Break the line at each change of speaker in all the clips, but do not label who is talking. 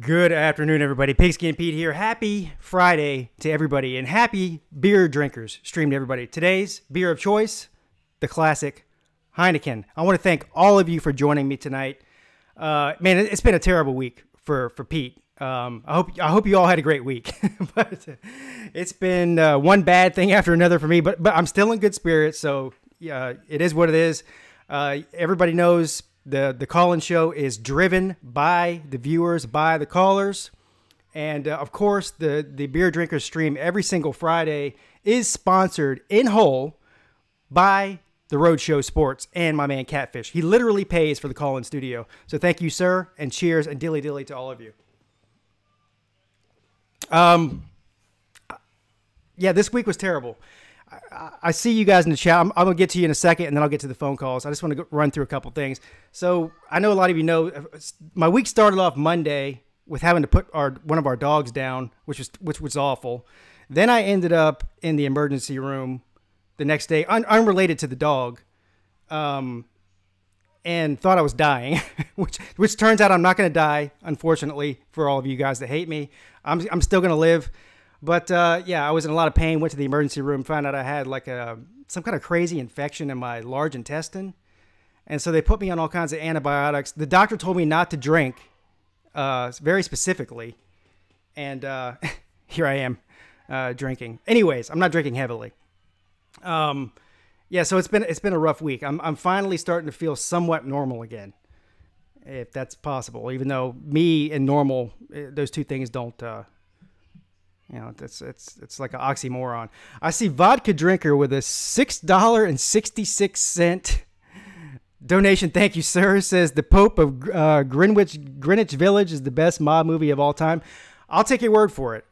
Good afternoon, everybody. Pigskin Pete here. Happy Friday to everybody, and happy beer drinkers stream to everybody. Today's beer of choice, the classic Heineken. I want to thank all of you for joining me tonight. Man, it's been a terrible week for Pete. I hope you all had a great week. But it's been one bad thing after another for me. But I'm still in good spirits, so yeah, it is what it is. Everybody knows. The call-in show is driven by the viewers, by the callers. And, of course, the Beer Drinkers stream every single Friday is sponsored in whole by the Roadshow Sports and my man Catfish. He literally pays for the call-in studio. So thank you, sir, and cheers and dilly-dilly to all of you. Yeah, this week was terrible. I see you guys in the chat. I'm going to get to you in a second, and then I'll get to the phone calls. I just want to run through a couple things. So I know a lot of you know my week started off Monday with having to put one of our dogs down, which was awful. Then I ended up in the emergency room the next day, unrelated to the dog, and thought I was dying, which turns out I'm not going to die, unfortunately, for all of you guys that hate me. I'm still going to live. But, yeah, I was in a lot of pain, went to the emergency room, found out I had like some kind of crazy infection in my large intestine. And so they put me on all kinds of antibiotics. The doctor told me not to drink, very specifically. And here I am drinking. Anyways, I'm not drinking heavily. Yeah, so it's been a rough week. I'm finally starting to feel somewhat normal again, if that's possible. Even though me and normal, those two things don't... You know, it's like an oxymoron. I see Vodka Drinker with a $6.66 donation. Thank you, sir. Says the Pope of Greenwich Village is the best mob movie of all time. I'll take your word for it.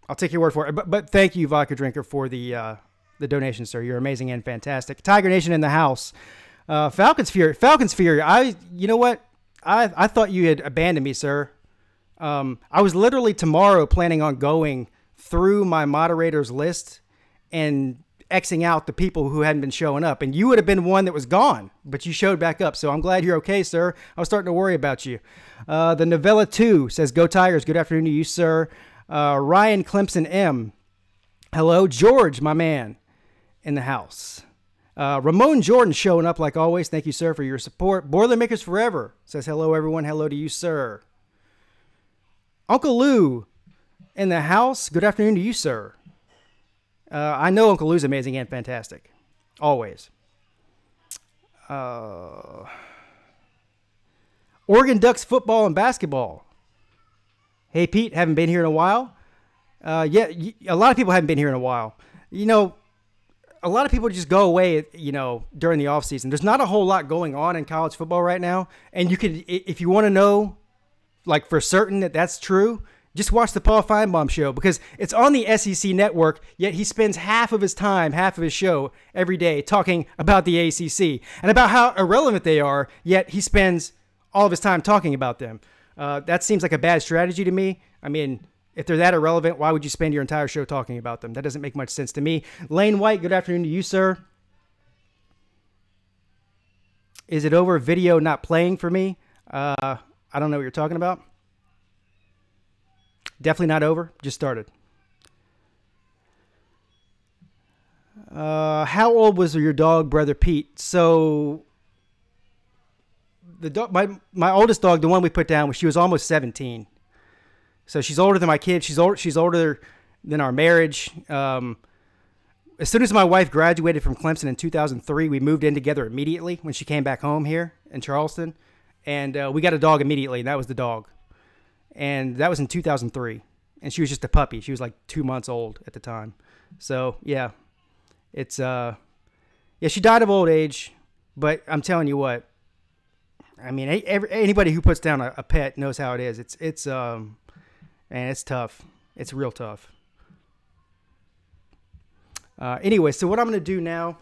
But thank you, Vodka Drinker, for the donation, sir. You're amazing and fantastic. Tiger Nation in the house. Falcons Fury. You know what? I thought you had abandoned me, sir. I was literally tomorrow planning on going through my moderators list and Xing out the people who hadn't been showing up. And you would have been one that was gone, but you showed back up. So I'm glad you're okay, sir. I was starting to worry about you. The Novella 2 says, go Tigers. Good afternoon to you, sir. Ryan Clemson M. Hello. George, my man, in the house. Ramon Jordan showing up like always. Thank you, sir, for your support. Boilermakers Forever says, hello, everyone. Hello to you, sir. Uncle Lou in the house. Good afternoon to you, sir. I know Uncle Lou's amazing and fantastic. Always. Oregon Ducks football and basketball. Hey, Pete, haven't been here in a while. Yeah, a lot of people haven't been here in a while. You know, a lot of people just go away, you know, during the offseason. There's not a whole lot going on in college football right now. And you could, if you want to know, like for certain that's true, just watch the Paul Feinbaum show because it's on the SEC network, yet he spends half of his show every day talking about the ACC and about how irrelevant they are, yet he spends all of his time talking about them. That seems like a bad strategy to me. I mean, if they're that irrelevant, why would you spend your entire show talking about them? That doesn't make much sense to me. Lane White, good afternoon to you, sir. Is it over? Video not playing for me? I don't know what you're talking about. Definitely not over. Just started. How old was your dog, Brother Pete? So, the dog, my oldest dog, the one we put down, she was almost 17. So she's older than my kid. She's older than our marriage. As soon as my wife graduated from Clemson in 2003, we moved in together immediately when she came back home here in Charleston. And we got a dog immediately, and that was the dog. And that was in 2003. And she was just a puppy. She was like 2 months old at the time. So, yeah. It's, yeah, she died of old age. But I'm telling you what. I mean, anybody who puts down a pet knows how it is. Man, it's tough. It's real tough. Anyway, so what I'm going to do now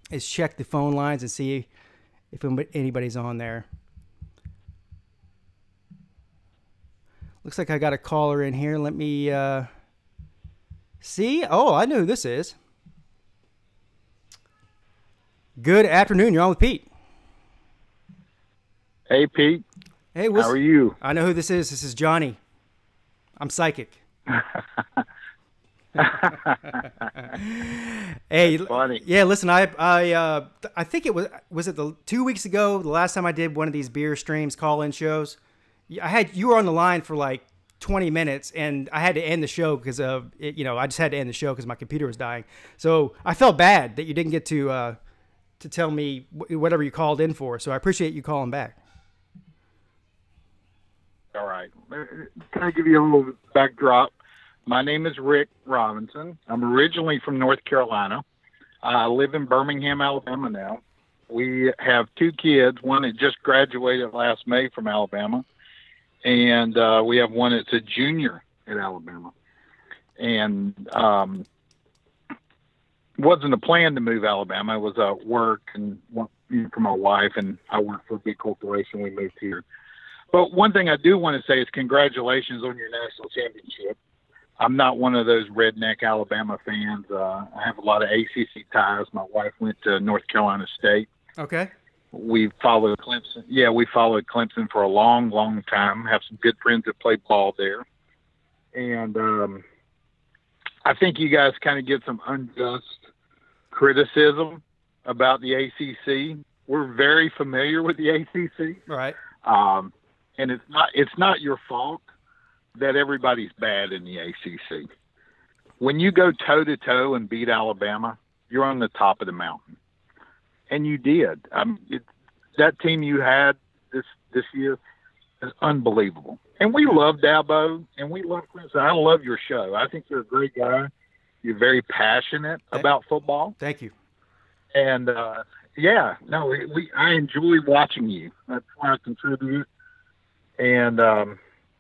is check the phone lines and see if anybody's on there. Looks like I got a caller in here. Let me see. Oh, I know who this is. Good afternoon. You're on with Pete.
Hey, Pete.
Hey,
How are you?
I know who this is. This is Johnny. I'm psychic. Hey,
That's funny.
yeah. Listen, I think it was it the 2 weeks ago the last time I did one of these beer streams call-in shows. You were on the line for like 20 minutes, and I had to end the show because of it, I just had to end the show because my computer was dying. So I felt bad that you didn't get to tell me whatever you called in for. So I appreciate you calling back.
All right. Can I give you a little backdrop? My name is Rick Robinson. I'm originally from North Carolina. I live in Birmingham, Alabama now. We have 2 kids, one that just graduated last May from Alabama, and we have one that's a junior at Alabama. And wasn't a plan to move Alabama. It was work and for my wife, and I work for a big corporation. We moved here. But one thing I do want to say is congratulations on your national championship. I'm not one of those redneck Alabama fans. I have a lot of ACC ties. My wife went to North Carolina State.
Okay.
We followed Clemson. Yeah, we followed Clemson for a long, long time. Have some good friends that play ball there. And I think you guys kind of get some unjust criticism about the ACC. We're very familiar with the ACC.
Right.
And it's not your fault that everybody's bad in the ACC. When you go toe-to-toe and beat Alabama, you're on the top of the mountain. And you did. That team you had this year is unbelievable. And we love Dabo, and we love Clemson. I love your show. I think you're a great guy. You're very passionate about football.
Thank you.
And, I enjoy watching you. That's why I contribute. And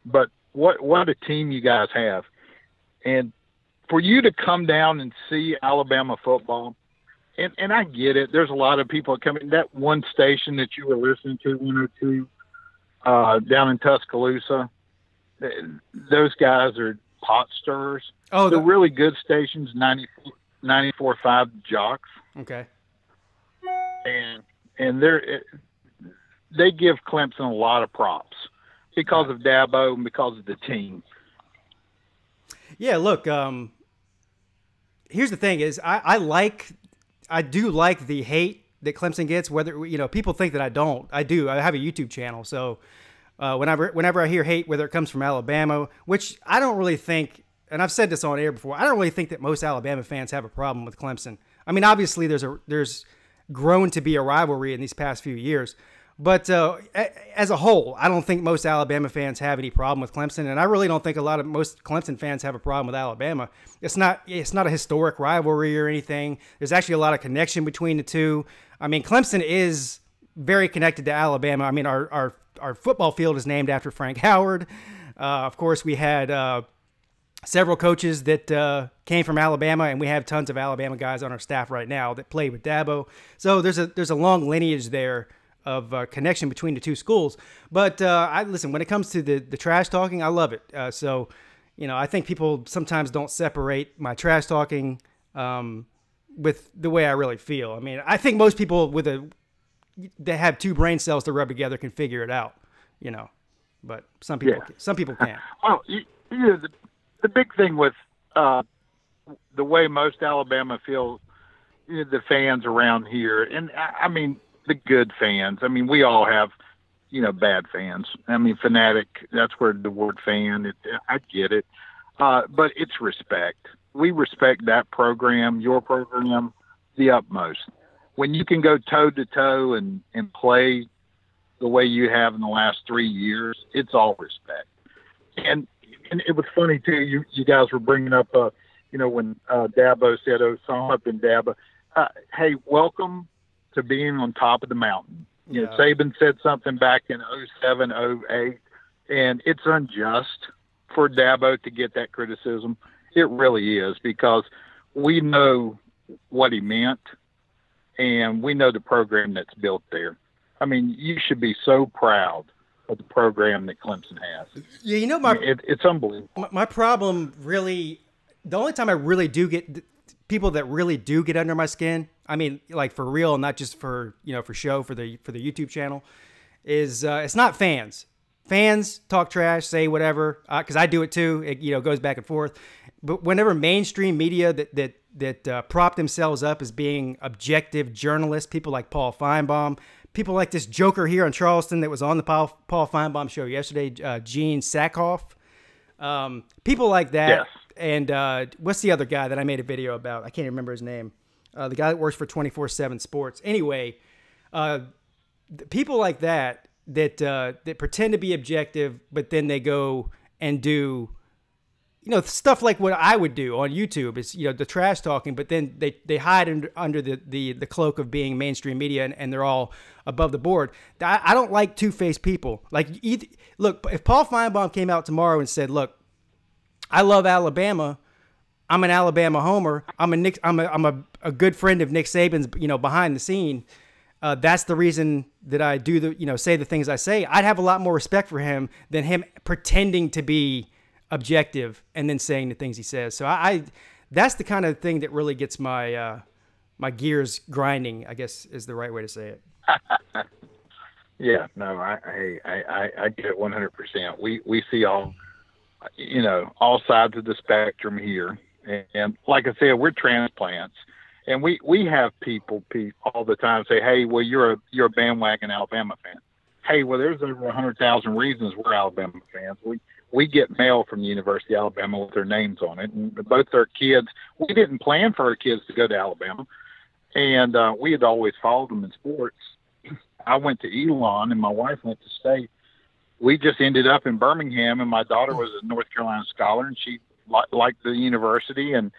but what a team you guys have. And for you to come down and see Alabama football, and I get it, there's a lot of people coming. That one station that you were listening to, 102, down in Tuscaloosa, those guys are pot stirrers.
Oh,
the really good stations, 94.5 Jocks.
Okay.
And they give Clemson a lot of props because of Dabo and because of the team.
Yeah, look, here's the thing is I do like the hate that Clemson gets, whether, people think that I don't. I do. I have a YouTube channel. So whenever I hear hate, whether it comes from Alabama, which I don't really think, and I've said this on air before, I don't really think that most Alabama fans have a problem with Clemson. I mean, obviously there's grown to be a rivalry in these past few years. But as a whole, I don't think most Alabama fans have any problem with Clemson, and I really don't think most Clemson fans have a problem with Alabama. It's not a historic rivalry or anything. There's actually a lot of connection between the two. I mean, Clemson is very connected to Alabama. I mean, our football field is named after Frank Howard. Of course, we had several coaches that came from Alabama, and we have tons of Alabama guys on our staff right now that play with Dabo. So there's a long lineage there of connection between the two schools. But listen, when it comes to the trash talking, I love it. I think people sometimes don't separate my trash talking with the way I really feel. I mean, I think most people that have 2 brain cells to rub together can figure it out, but some people can't.
Well, the big thing with the way most Alabama feel, the fans around here, and I mean, the good fans. I mean, we all have, bad fans. I mean, fanatic, that's where the word fan, I get it. But it's respect. We respect that program, your program, the utmost. When you can go toe-to-toe and play the way you have in the last 3 years, it's all respect. And it was funny, too, you guys were bringing up, when Dabo said, sum up in Dabo. Hey, welcome to being on top of the mountain. Saban said something back in 07, 08, and it's unjust for Dabo to get that criticism. It really is, because we know what he meant, and we know the program that's built there. I mean, you should be so proud of the program that Clemson has.
Yeah,
it's unbelievable.
My problem really, the only time I really do get people that really do get under my skin, I mean, like for real, not just for, for show, for the YouTube channel, is it's not fans. fans talk trash, say whatever, because I do it too. It goes back and forth. But whenever mainstream media that prop themselves up as being objective journalists, people like Paul Feinbaum, people like this joker here in Charleston that was on the Paul Feinbaum show yesterday, Gene Sackhoff, people like that.
Yes.
And what's the other guy that I made a video about? I can't even remember his name. The guy that works for 24/7 Sports. Anyway, people like that pretend to be objective, but then they go and do, stuff like what I would do on YouTube. Is the trash talking, but then they hide under the cloak of being mainstream media, and they're all above the board. I don't like two-faced people. Like, look, if Paul Feinbaum came out tomorrow and said, "Look, I love Alabama. I'm an Alabama homer. I'm a good friend of Nick Saban's, behind the scene. That's the reason that I do say the things I say." I'd have a lot more respect for him than him pretending to be objective and then saying the things he says. So that's the kind of thing that really gets my my gears grinding, I guess is the right way to say it.
Yeah, no, I get it 100%. We see all sides of the spectrum here. And like I said, we're transplants, and we have people all the time say, "Hey, well, you're a bandwagon Alabama fan." Hey, well, there's over 100,000 reasons we're Alabama fans. We get mail from the University of Alabama with their names on it, and both our kids. We didn't plan for our kids to go to Alabama, and we had always followed them in sports. I went to Elon, and my wife went to State. We just ended up in Birmingham, and my daughter was a North Carolina scholar, and she liked the university, and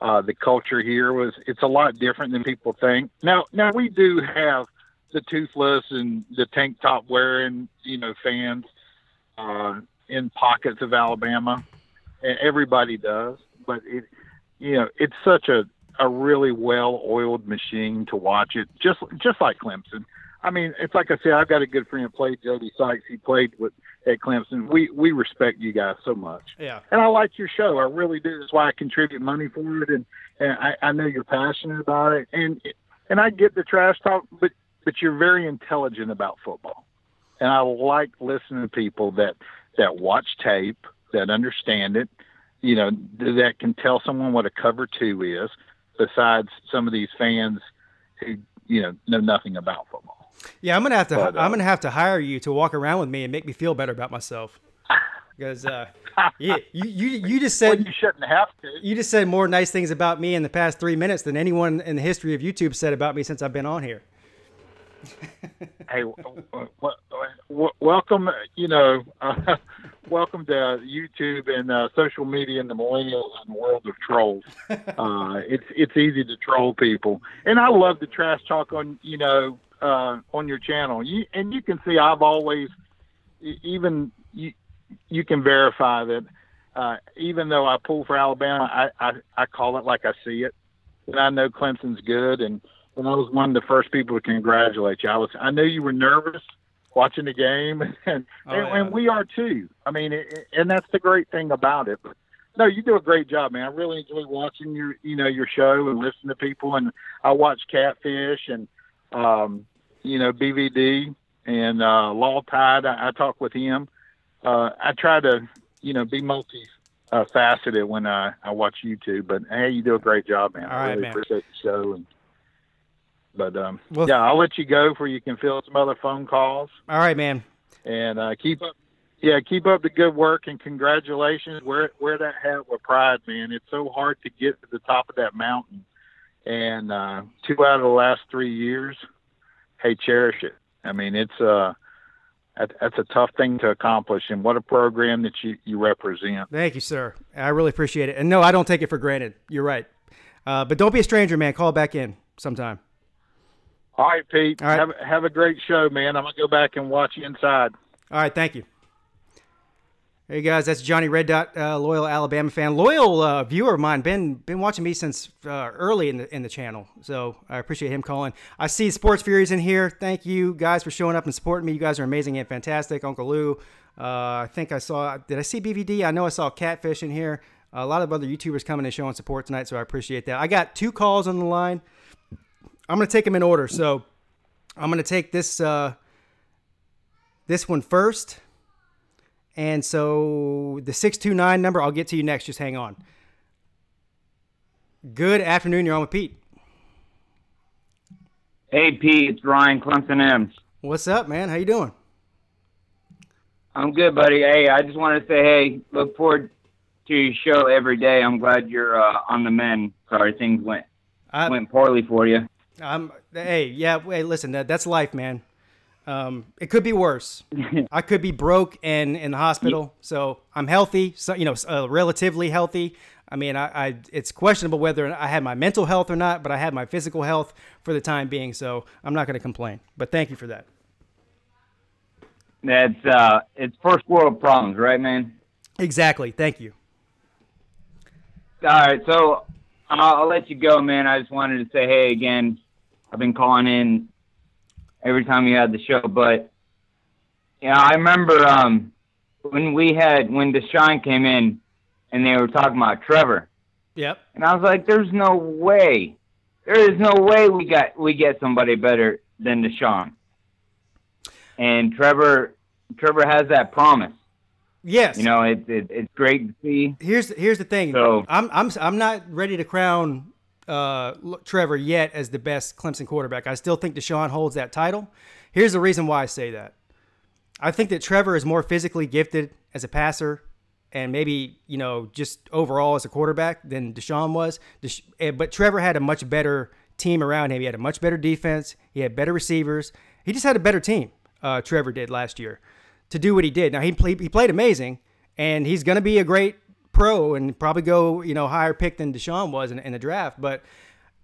the culture here it's a lot different than people think. Now we do have the toothless and the tank top wearing, fans in pockets of Alabama, and everybody does, but it's such a really well-oiled machine to watch it, just like Clemson. I mean, it's like I said, I've got a good friend who played, Jody Sykes. He played at Clemson. We respect you guys so much.
Yeah.
And I like your show. I really do. That's why I contribute money for it. And I know you're passionate about it. And I get the trash talk, but you're very intelligent about football. And I like listening to people that watch tape, that understand it, that can tell someone what a cover two is, besides some of these fans who, know nothing about football.
Yeah, I'm gonna have to hire you to walk around with me and make me feel better about myself. Because you just said,
well, you shouldn't have to.
You just said more nice things about me in the past 3 minutes than anyone in the history of YouTube said about me since I've been on here.
Hey, welcome. Welcome to YouTube and social media and the millennials and the world of trolls. It's easy to troll people, and I love the trash talk on your channel. You can see I've always, even you can verify that. Even though I pull for Alabama, I call it like I see it, and I know Clemson's good, and I was one of the first people to congratulate you. I know you were nervous watching the game, and we are too. I mean, and that's the great thing about it. But no, you do a great job, man. I really enjoy watching your show and listening to people. And I watch Catfish and BVD and Law Tide. I talk with him. I try to be multi-faceted when I watch YouTube. But hey, you do a great job, man.
All right,
I really
man.
appreciate the show. But I'll let you go before you can fill some other phone calls.
All right, man.
And keep up the good work, and congratulations. Wear that hat with pride, man. It's so hard to get to the top of that mountain. And 2 out of the last 3 years, hey, cherish it. I mean, that's a tough thing to accomplish, and what a program that you represent.
Thank you, sir. I really appreciate it. And no, I don't take it for granted. You're right. But don't be a stranger, man. Call back in sometime.
All right, Pete.
All right.
Have a great show, man. I'm going to go back and watch you inside.
All right, thank you. Hey, guys, that's Johnny Red Dot, loyal Alabama fan. Loyal viewer of mine, been watching me since early in the channel, so I appreciate him calling. I see Sports Furies in here. Thank you, guys, for showing up and supporting me. You guys are amazing and fantastic. Uncle Lou, I think I saw – did I see BVD? I know I saw Catfish in here. A lot of other YouTubers coming and showing support tonight, so I appreciate that. I got 2 calls on the line. I'm going to take them in order. So I'm going to take this one first. And so the 629 number, I'll get to you next. Just hang on. Good afternoon. You're on with Pete.
Hey, Pete. It's Ryan, Clemson M's.
What's up, man? How you doing?
I'm good, buddy. Hey, I just want to say, hey, look forward to your show every day. I'm glad you're on the mend. Sorry, things went poorly for you.
Hey, listen, that's life, man. It could be worse. I could be broke and in the hospital. So I'm healthy, so, relatively healthy. I mean, it's questionable whether I had my mental health or not, but I had my physical health for the time being. So I'm not going to complain, but thank you for that.
It's first world problems, right, man?
Exactly. Thank you.
All right. So I'll let you go, man. I just wanted to say, hey, again, I've been calling in every time you had the show, but I remember when Deshaun came in and they were talking about Trevor.
Yep.
And I was like, there is no way we get somebody better than Deshaun. And Trevor has that promise.
Yes.
It's great to see.
Here's the thing.
So
I'm not ready to crown Trevor yet as the best Clemson quarterback. I still think Deshaun holds that title. Here's the reason why I say that. I think that Trevor is more physically gifted as a passer and maybe, just overall as a quarterback than Deshaun was. But Trevor had a much better team around him. He had a much better defense. He had better receivers. He just had a better team, Trevor did last year, to do what he did. Now, he played amazing, and he's going to be a great pro and probably go, higher pick than Deshaun was in the draft. But,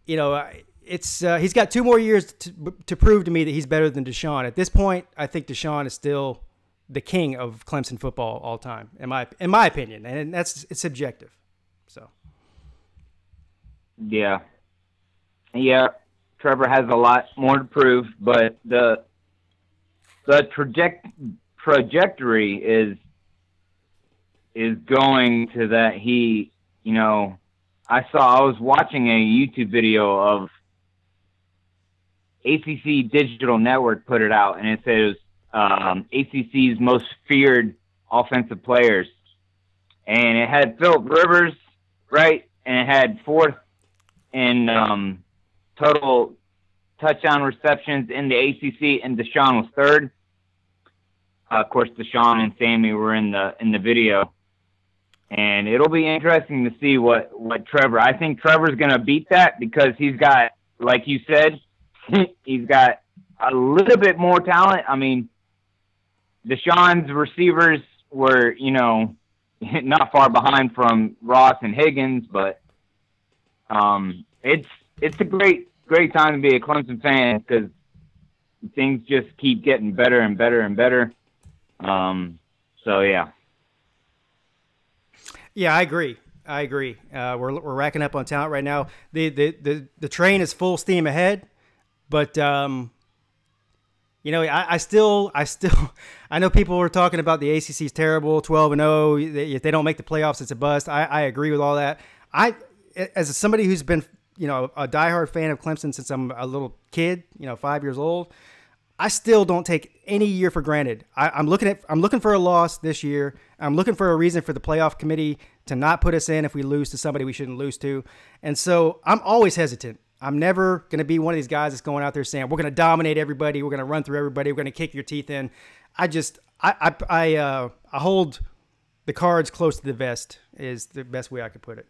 he's got 2 more years to prove to me that he's better than Deshaun. At this point, I think Deshaun is still the king of Clemson football all time, in my opinion, and it's subjective. So,
yeah, Trevor has a lot more to prove, but the trajectory is going to that. I was watching a YouTube video of ACC Digital Network put it out, and it says ACC's most feared offensive players, and it had Phillip Rivers, right, and it had 4th in total touchdown receptions in the ACC, and Deshaun was 3rd. Of course, Deshaun and Sammy were in the video, and it'll be interesting to see what Trevor. I think Trevor's going to beat that because he's got, like you said, he's got a little bit more talent. I mean, Deshaun's receivers were, not far behind from Ross and Higgins, but it's a great time to be a Clemson fan because things just keep getting better and better and better. So yeah.
Yeah, I agree. We're racking up on talent right now. The train is full steam ahead, but I still I know people were talking about the ACC is terrible, 12-0. If they don't make the playoffs, it's a bust. I agree with all that. As somebody who's been a diehard fan of Clemson since I'm a little kid, 5 years old, I still don't take any year for granted. I'm looking for a loss this year. I'm looking for a reason for the playoff committee to not put us in if we lose to somebody we shouldn't lose to. And so I'm always hesitant. I'm never going to be one of these guys that's going out there saying, we're going to dominate everybody. We're going to run through everybody. We're going to kick your teeth in. I hold the cards close to the vest is the best way I could put it.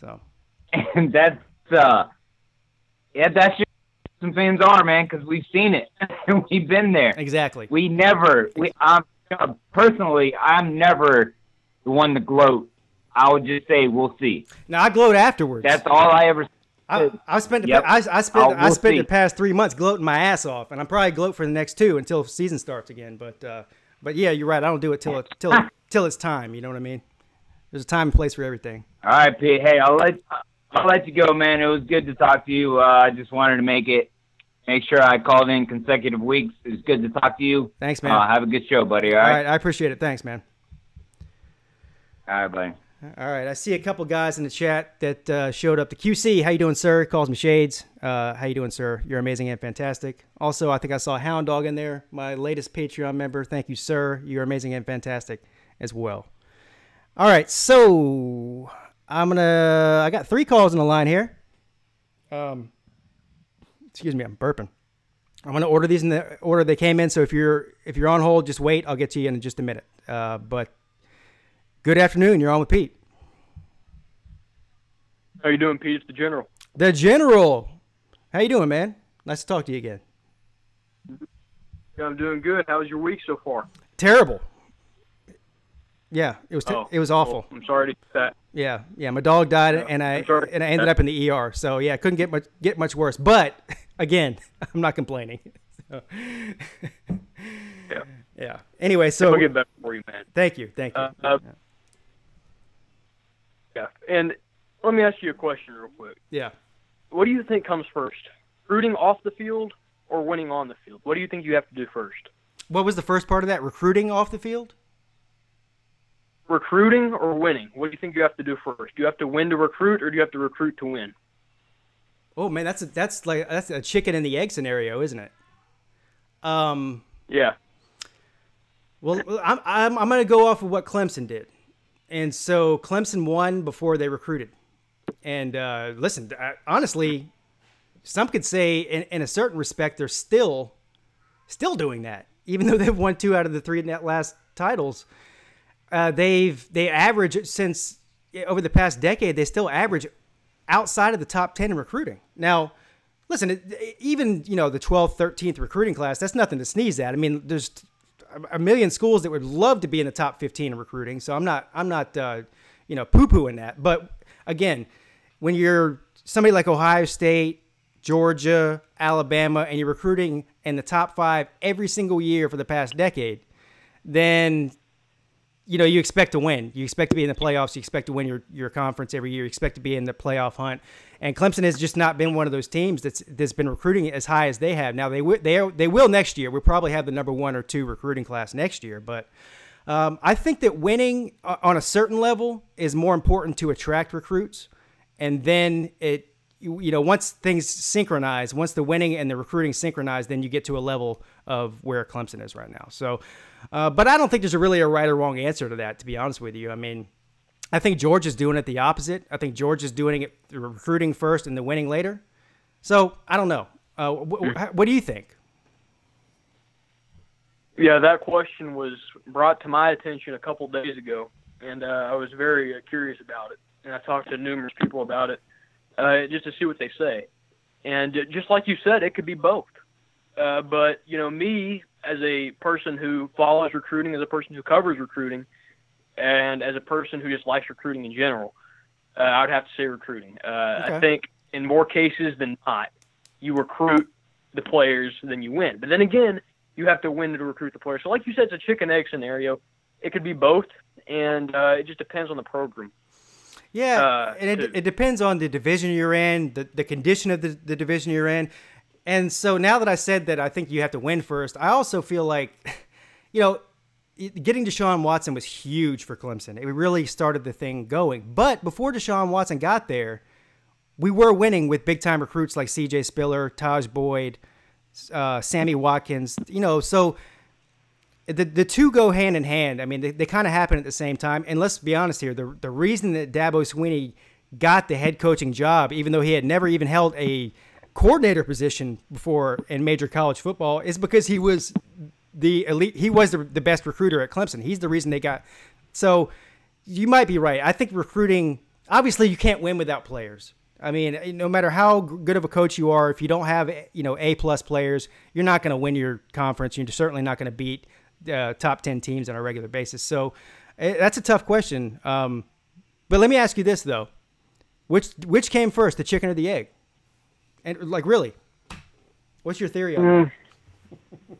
So.
And that's just some fans are, man, because we've seen it. We've been there.
Exactly.
Personally, I'm never the one to gloat. I would just say we'll see.
Now I gloat afterwards.
That's all I ever.
I spent the past 3 months gloating my ass off, and I'm probably gloat for the next 2 until the season starts again. But yeah, you're right. I don't do it till it's time. You know what I mean? There's a time and place for everything.
All right, Pete. Hey, I'll let you go, man. It was good to talk to you. I just wanted to make sure I called in consecutive weeks. It was good to talk to you.
Thanks, man.
Have a good show, buddy. All right.
I appreciate it. Thanks, man.
All right, buddy.
All right, I see a couple guys in the chat that showed up. The QC, how you doing, sir? He calls me Shades. How you doing, sir? You're amazing and fantastic. Also, I think I saw Hound Dog in there, my latest Patreon member. Thank you, sir. You're amazing and fantastic as well. All right, so I got 3 calls on the line here. Excuse me, I'm burping. I'm gonna order these in the order they came in. So if you're on hold, just wait. I'll get to you in just a minute. But good afternoon. You're on with Pete.
How you doing, Pete? It's the General.
The General. How you doing, man? Nice to talk to you again.
Yeah, I'm doing good. How was your week so far?
Terrible. Yeah, it was awful.
Well, I'm sorry to hear that.
Yeah. My dog died, and I ended up in the ER. So yeah, couldn't get much worse. But again, I'm not complaining. So. Yeah. Anyway, so
we'll get better for you, man.
Thank you.
Yeah, and let me ask you a question real quick.
Yeah.
What do you think comes first, recruiting off the field or winning on the field? What do you think you have to do first?
What was the first part of that? Recruiting off the field?
Recruiting or winning? What do you think you have to do first? Do you have to win to recruit, or do you have to recruit to win?
Oh man, that's a chicken and the egg scenario, isn't it?
Yeah.
Well, I'm going to go off of what Clemson did, and so Clemson won before they recruited. And listen, honestly, some could say in a certain respect they're still doing that, even though they've won 2 out of the 3 net last titles. They average since over the past decade. They still average outside of the top 10 in recruiting. Now, listen, even the 12th, 13th recruiting class, that's nothing to sneeze at. I mean, there's a million schools that would love to be in the top 15 in recruiting. So I'm not poo-pooing that. But again, when you're somebody like Ohio State, Georgia, Alabama, and you're recruiting in the top 5 every single year for the past decade, then you expect to win. You expect to be in the playoffs. You expect to win your conference every year. You expect to be in the playoff hunt. And Clemson has just not been one of those teams that's been recruiting as high as they have. Now they will next year. We'll probably have the number 1 or 2 recruiting class next year. But I think that winning on a certain level is more important to attract recruits. And then once things synchronize, once the winning and the recruiting synchronize, then you get to a level of where Clemson is right now. So. But I don't think there's really a right or wrong answer to that, to be honest with you. I mean, I think Georgia's doing it the opposite. I think Georgia's doing it recruiting first and the winning later. So I don't know. What do you think?
Yeah, that question was brought to my attention a couple days ago, and I was very curious about it. And I talked to numerous people about it just to see what they say. And just like you said, it could be both. But, me as a person who follows recruiting, as a person who covers recruiting, and as a person who just likes recruiting in general, I would have to say recruiting. Okay. I think in more cases than not, you recruit the players than you win. But then again, you have to win to recruit the players. So like you said, it's a chicken-egg scenario. It could be both, and it just depends on the program.
Yeah, and it depends on the division you're in, the condition of the division you're in. And so now that I said that I think you have to win first, I also feel like, getting Deshaun Watson was huge for Clemson. It really started the thing going. But before Deshaun Watson got there, we were winning with big-time recruits like C.J. Spiller, Taj Boyd, Sammy Watkins. So the two go hand in hand. I mean, they kind of happen at the same time. And let's be honest here, the reason that Dabo Swinney got the head coaching job, even though he had never even held a coordinator position before in major college football, is because he was the elite. He was the best recruiter at Clemson. He's the reason they got. So you might be right. I think recruiting, obviously you can't win without players. I mean, no matter how good of a coach you are, if you don't have, A+ players, you're not going to win your conference. You're certainly not going to beat top 10 teams on a regular basis. So that's a tough question. But let me ask you this though. Which came first, the chicken or the egg? And really, what's your theory on that?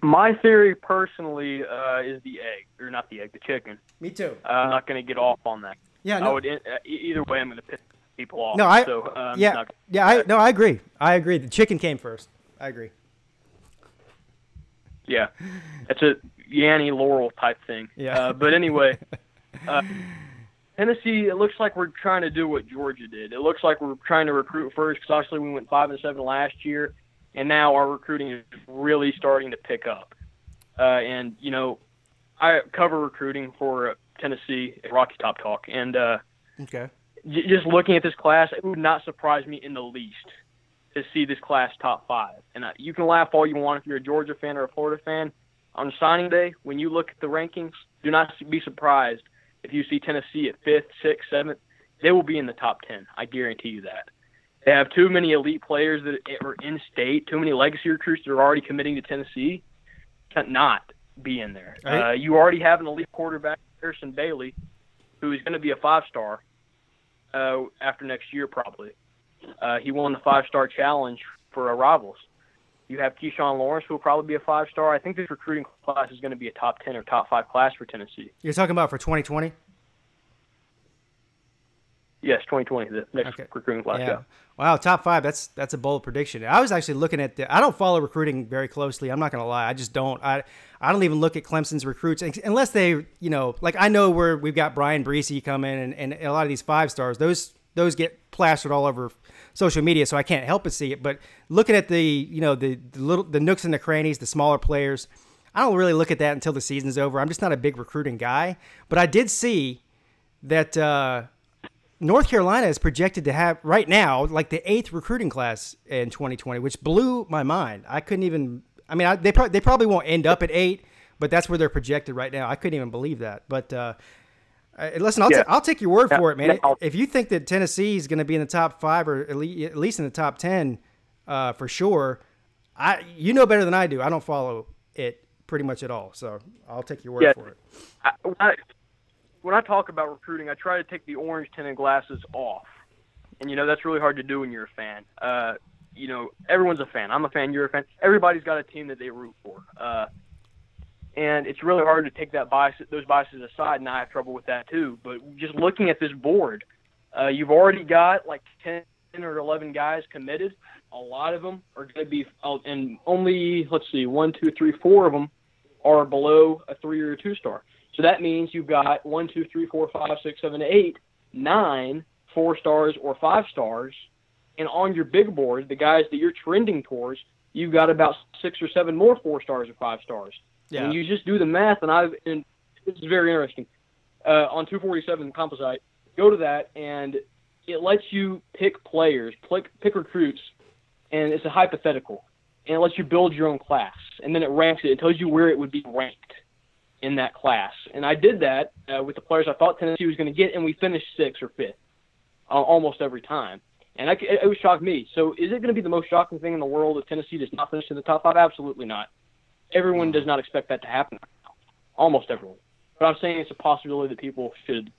My theory personally is the egg, or not the egg, the chicken.
Me too.
I'm not going to get off on that.
Yeah, no.
I would either way. I'm going to piss people off.
No,
I agree.
I agree. The chicken came first. I agree.
Yeah, it's a Yanny Laurel type thing.
Yeah.
But anyway, Tennessee, it looks like we're trying to do what Georgia did. It looks like we're trying to recruit first because obviously we went 5-7 last year, and now our recruiting is really starting to pick up. And, you know, I cover recruiting for Tennessee at Rocky Top Talk, and just looking at this class, it would not surprise me in the least to see this class top 5. And you can laugh all you want if you're a Georgia fan or a Florida fan. On signing day, when you look at the rankings, do not be surprised if you see Tennessee at 5th, 6th, 7th. They will be in the top 10. I guarantee you that. They have too many elite players that are in state, too many legacy recruits that are already committing to Tennessee. Cannot be in there.
Right.
You already have an elite quarterback, Harrison Bailey, who is going to be a 5-star after next year probably. He won the 5-star challenge for rivals. You have Keyshawn Lawrence, who will probably be a 5-star. I think this recruiting class is going to be a top 10 or top 5 class for Tennessee.
You're talking about for 2020?
Yes, 2020, the next recruiting class. Yeah.
Wow, top 5. That's a bold prediction. I was actually looking at I don't follow recruiting very closely. I'm not going to lie. I just don't. I don't even look at Clemson's recruits unless they, you know, like I know where we've got Brian Breesy coming and a lot of these 5-stars. Those get plastered all over social media, so I can't help but see it. But looking at the, you know, the nooks and the crannies, the smaller players, I don't really look at that until the season's over. I'm just not a big recruiting guy. But I did see that North Carolina is projected to have right now like the 8th recruiting class in 2020, which blew my mind. I couldn't even. I mean, they probably won't end up at 8, but that's where they're projected right now. I couldn't even believe that. But listen, I'll take your word for it, man. If you think that Tennessee is going to be in the top 5 or at least in the top 10 for sure, you know better than I do. I don't follow it pretty much at all, so I'll take your word for it.
When I talk about recruiting, I try to take the orange tinted glasses off, and you know that's really hard to do when you're a fan. You know, everyone's a fan. I'm a fan. You're a fan. Everybody's got a team that they root for. And it's really hard to take those biases aside, and I have trouble with that too. But just looking at this board, you've already got like 10 or 11 guys committed. A lot of them are going to be, and only, 4 of them are below a 3 or a 2-star. So that means you've got 1, 2, 3, 4, 5, 6, 7, 8, 9 4-stars or 5-stars. And on your big board, the guys that you're trending towards, you've got about 6 or 7 more 4-stars or 5-stars. Yeah. When you just do the math, and this is very interesting, on 247 Composite, go to that, and it lets you pick players, pick recruits, and it's a hypothetical. And it lets you build your own class. And then it ranks it. It tells you where it would be ranked in that class. And I did that with the players I thought Tennessee was going to get, and we finished 6th or 5th almost every time. And it was shocked me. So is it going to be the most shocking thing in the world if Tennessee does not finish in the top 5? Absolutely not. Everyone does not expect that to happen right now. Almost everyone. But I'm saying it's a possibility that people should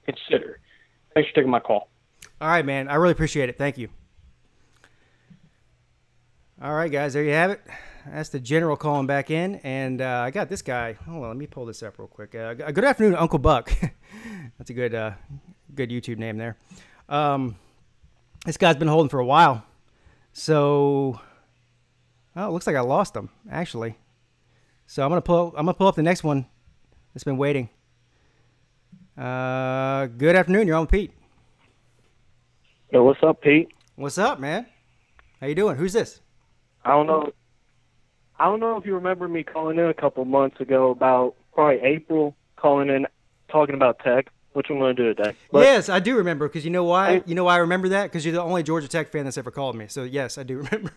consider. Thanks for taking my call.
All right, man. I really appreciate it. Thank you. All right, guys. There you have it. That's the general calling back in. And I got this guy. Hold on. Let me pull this up real quick. Good afternoon, Uncle Buck. That's a good YouTube name there. This guy's been holding for a while. So, it looks like I lost him, actually. So I'm gonna pull up the next one that's been waiting. Good afternoon. You're on with Pete.
Yo, what's up, Pete?
What's up, man? How you doing? Who's this?
I don't know if you remember me calling in a couple months ago about probably April, calling in talking about Tech, which I'm going to do today. But
yes, I do remember, because you know why? You know why I remember that? Because you're the only Georgia Tech fan that's ever called me. So yes, I do remember.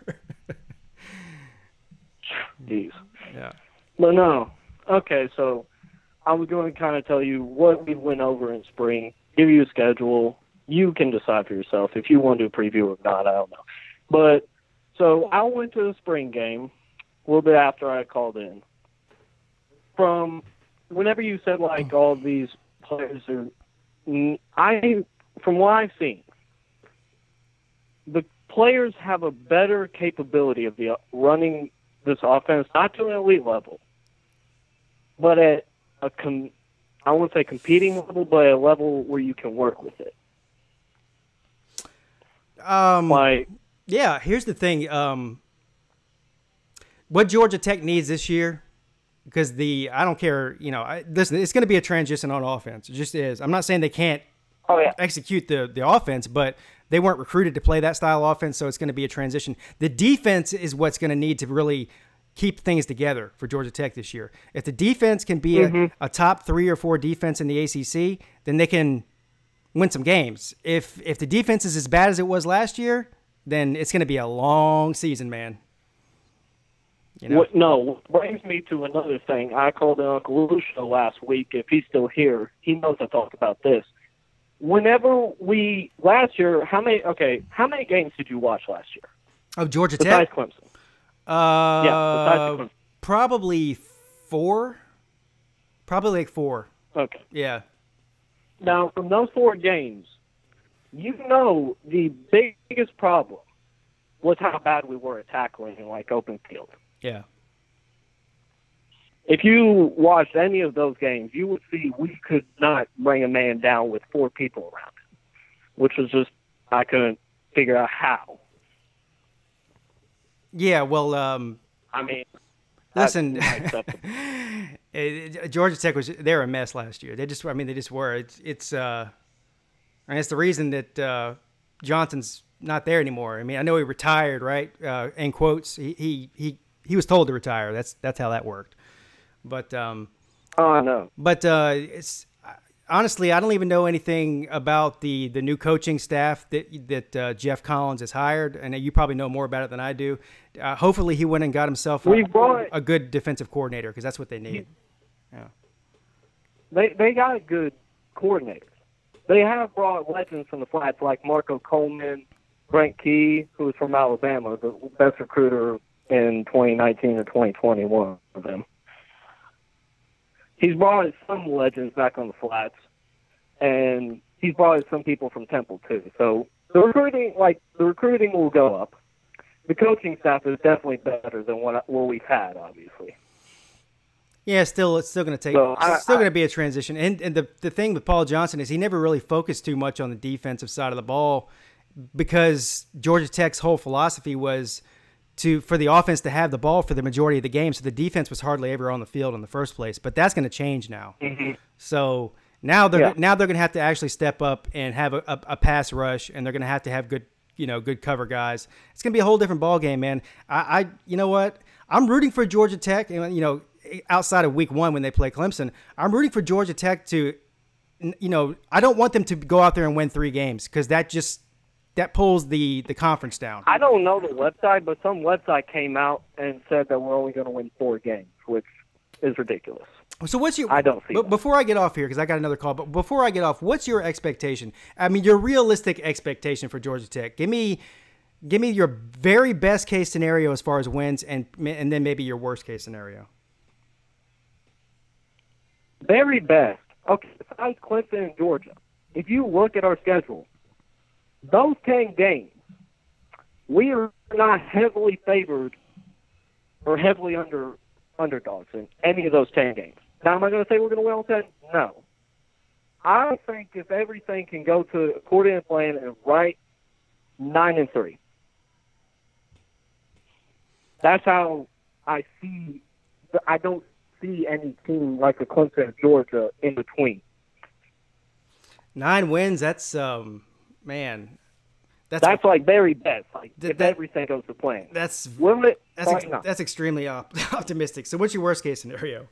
Jeez.
Yeah.
But no. Okay, so I was going to kind of tell you what we went over in spring, give you a schedule. You can decide for yourself if you want to do a preview or not. I don't know. But so I went to the spring game a little bit after I called in. From whenever you said like all these players are, from what I've seen, the players have a better capability of running this offense, not to an elite level, but at I won't say competing level, but a level where you can work with it.
Yeah, here's the thing. What Georgia Tech needs this year because I don't care. Listen, it's going to be a transition on offense. It just is. I'm not saying they can't execute the offense, but they weren't recruited to play that style of offense, so it's going to be a transition. The defense is what's going to need to really keep things together for Georgia Tech this year. If the defense can be a top 3 or 4 defense in the ACC, then they can win some games. If the defense is as bad as it was last year, then it's going to be a long season, man.
What brings me to another thing. I called in Uncle Lucia last week. If he's still here, he knows I talked about this. Last year, how many games did you watch last year?
Of Georgia
Besides
Tech?
Clemson.
Besides
Clemson.
Probably 4. Probably like 4.
Okay.
Yeah.
Now, from those 4 games, the biggest problem was how bad we were at tackling in, open field.
Yeah.
If you watched any of those games, you would see we could not bring a man down with 4 people around him, which was just, I couldn't figure out how.
Yeah, well, listen, Georgia Tech they were a mess last year. They just were. It's the reason that Johnson's not there anymore. I mean, I know he retired, right? In quotes, he was told to retire. That's how that worked. But
I know.
But it's honestly, I don't even know anything about the new coaching staff that Jeff Collins has hired, and you probably know more about it than I do. Hopefully, he went and got himself a good defensive coordinator, because that's what they need. Yeah.
They got good coordinators. They have brought legends from the flats like Marco Coleman, Brent Key, who was from Alabama, the best recruiter in 2019 or 2021 of them. He's brought some legends back on the flats, and he's brought some people from Temple too. So the recruiting will go up. The coaching staff is definitely better than what we've had, obviously.
Yeah, it's still going to take. It's still going to be a transition. And the thing with Paul Johnson is he never really focused too much on the defensive side of the ball, because Georgia Tech's whole philosophy was for the offense to have the ball for the majority of the game, so the defense was hardly ever on the field in the first place. But that's going to change now. Mm-hmm. So now they're going to have to actually step up and have a pass rush, and they're going to have good cover guys. It's going to be a whole different ball game, man. You know what? I'm rooting for Georgia Tech, and outside of week 1 when they play Clemson, I'm rooting for Georgia Tech to, I don't want them to go out there and win 3 games, because that pulls the conference down.
I don't know the website, but some website came out and said that we're only going to win 4 games, which is ridiculous.
So what's your?
I don't see. But
before I get off here, because I got another call. But before I get off, what's your expectation? I mean, your realistic expectation for Georgia Tech. Give me your very best case scenario as far as wins, and then maybe your worst case scenario.
Very best. Okay, besides Clemson and Georgia, if you look at our schedule, those 10 games, we are not heavily favored or heavily underdogs in any of those 10 games. Now, am I going to say we're going to win all 10? No. I think if everything can go to according to plan and right, 9-3. That's how I see. I don't see any team like the Clemson and Georgia in between.
9 wins. That's man.
That's like very best. Like if everything goes to plan.
That's extremely optimistic. So what's your worst case scenario?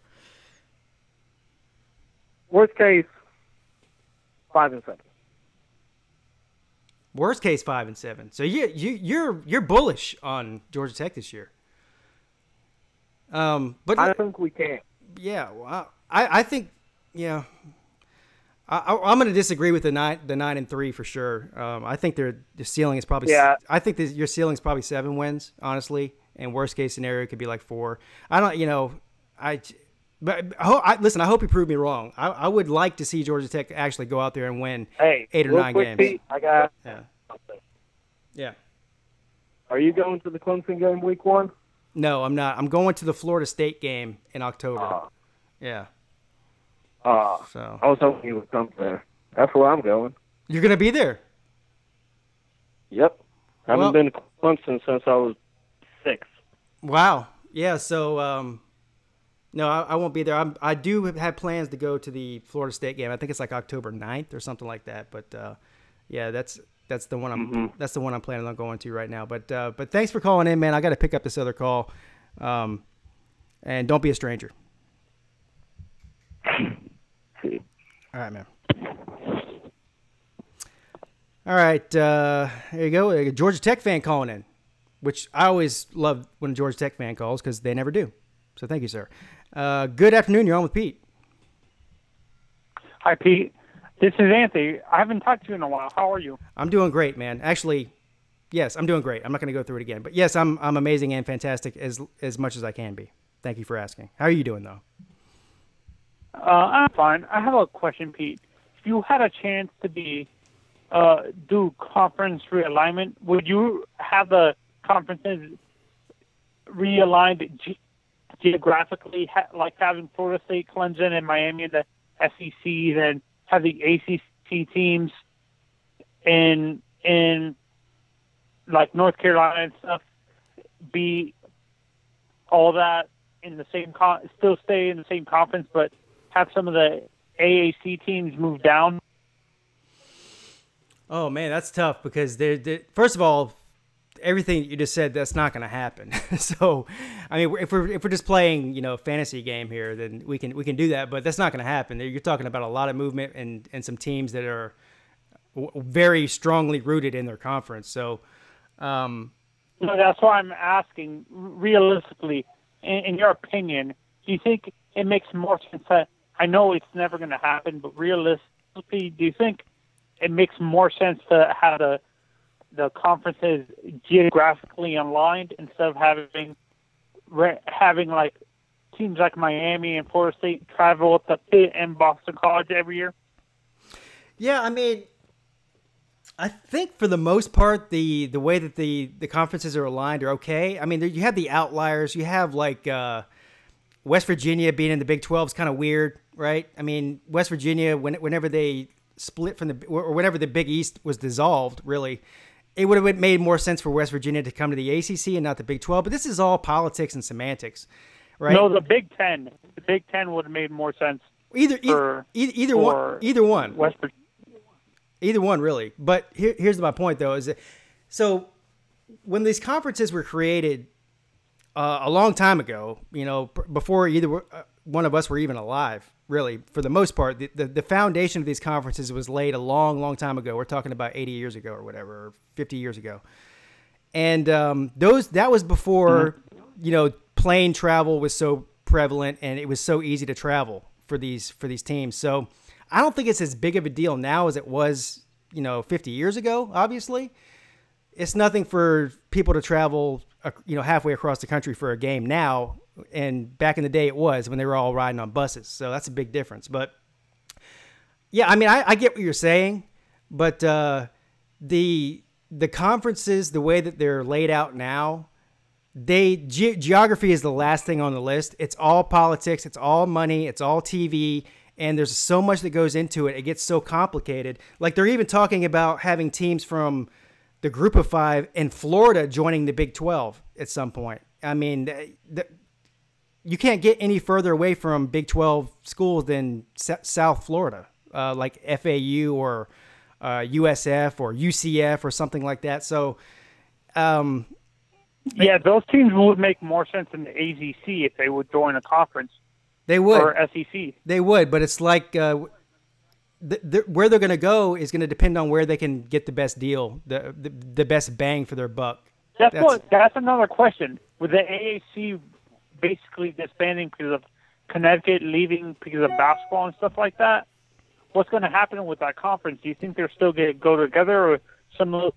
Worst case, 5-7.
Worst case, 5-7. So you're bullish on Georgia Tech this year. But
I think we can.
Yeah, well, I think I'm going to disagree with the 9-3 for sure. I think the ceiling is probably. Yeah. I think your ceiling is probably 7 wins, honestly, and worst case scenario could be like 4. I don't, listen. I hope you prove me wrong. I would like to see Georgia Tech actually go out there and win 8 or 9 games.
Pete, I got.
Yeah.
Are you going to the Clemson game week 1?
No, I'm not. I'm going to the Florida State game in October. Yeah.
So I was hoping you would come there. That's where I'm going.
You're going to be there?
Yep. I haven't been to Clemson since I was 6.
Wow. Yeah, so No, I won't be there. I do have plans to go to the Florida State game. I think it's like October 9th or something like that. But yeah, that's the one that's the one I'm planning on going to right now. But thanks for calling in, man. I got to pick up this other call, and don't be a stranger. All right, man. All right, there you go. A Georgia Tech fan calling in, which I always love when a Georgia Tech fan calls because they never do. So thank you, sir. Good afternoon. You're on with Pete.
Hi, Pete. This is Anthony. I haven't talked to you in a while. How are you?
I'm doing great, man. Actually, yes, I'm doing great. I'm not going to go through it again. But yes, I'm amazing and fantastic as much as I can be. Thank you for asking. How are you doing, though?
I'm fine. I have a question, Pete. If you had a chance to do conference realignment, would you have the conferences realigned geographically, like having Florida State, Clemson, and Miami in the SEC, then have the ACC teams in like North Carolina and stuff be all that in the same still stay in the same conference, but have some of the AAC teams move down?
Oh man, that's tough because first of all, everything you just said, that's not going to happen. So, I mean, if we're just playing, fantasy game here, then we can do that, but that's not going to happen. You're talking about a lot of movement and some teams that are very strongly rooted in their conference. So,
that's why I'm asking, realistically, in your opinion, do you think it makes more sense that, I know it's never going to happen, but realistically, do you think it makes more sense to have the conferences geographically aligned instead of having like teams like Miami and Florida State travel up to Pitt and Boston College every year?
Yeah, I mean, I think for the most part, the way that the conferences are aligned are okay. I mean, you have the outliers. You have like West Virginia being in the Big 12 is kind of weird, right? I mean, West Virginia, whenever they split or whenever the Big East was dissolved, really, it would have made more sense for West Virginia to come to the ACC and not the Big 12. But this is all politics and semantics, right?
No, the Big 10. The Big 10 would have made more sense.
Either one.
West Virginia.
Either one, really. But here's my point, though, is that so when these conferences were created a long time ago, before either one of us were even alive, really, for the most part, the foundation of these conferences was laid a long, long time ago. We're talking about 80 years ago or whatever, or 50 years ago. And that was before, plane travel was so prevalent and it was so easy to travel for these teams. So I don't think it's as big of a deal now as it was, 50 years ago, obviously. It's nothing for people to travel, halfway across the country for a game now. And back in the day it was when they were all riding on buses. So that's a big difference. But yeah, I mean, I get what you're saying, but the conferences, the way that they're laid out now, geography is the last thing on the list. It's all politics. It's all money. It's all TV. And there's so much that goes into it. It gets so complicated. Like they're even talking about having teams from the Group of Five in Florida joining the Big 12 at some point. I mean, you can't get any further away from Big 12 schools than South Florida, like FAU or USF or UCF or something like that. So,
yeah, those teams would make more sense in the ACC if they would join a conference.
They would.
Or SEC.
They would, but it's like where they're going to go is going to depend on where they can get the best deal, the best bang for their buck.
That's another question. With the AAC basically disbanding because of Connecticut leaving because of basketball and stuff like that, what's going to happen with that conference? Do you think they're still going to go together, or some of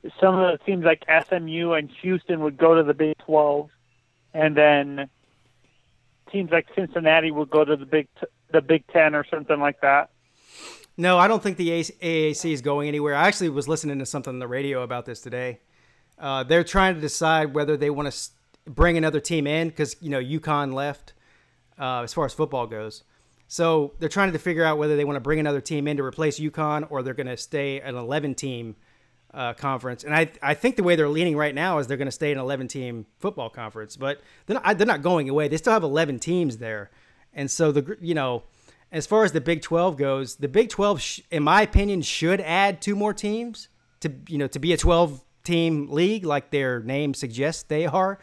the teams like SMU and Houston would go to the Big 12, and then teams like Cincinnati would go to the Big 10 or something like that?
No, I don't think the AAC is going anywhere. I actually was listening to something on the radio about this today. They're trying to decide whether they want to bring another team in because, UConn left as far as football goes. So they're trying to figure out whether they want to bring another team in to replace UConn or they're going to stay an 11-team conference. And I think the way they're leaning right now is they're going to stay an 11-team football conference. But they're not going away. They still have 11 teams there. And so, as far as the Big 12 goes, the Big 12, in my opinion, should add 2 more teams to be a 12-team league like their name suggests they are.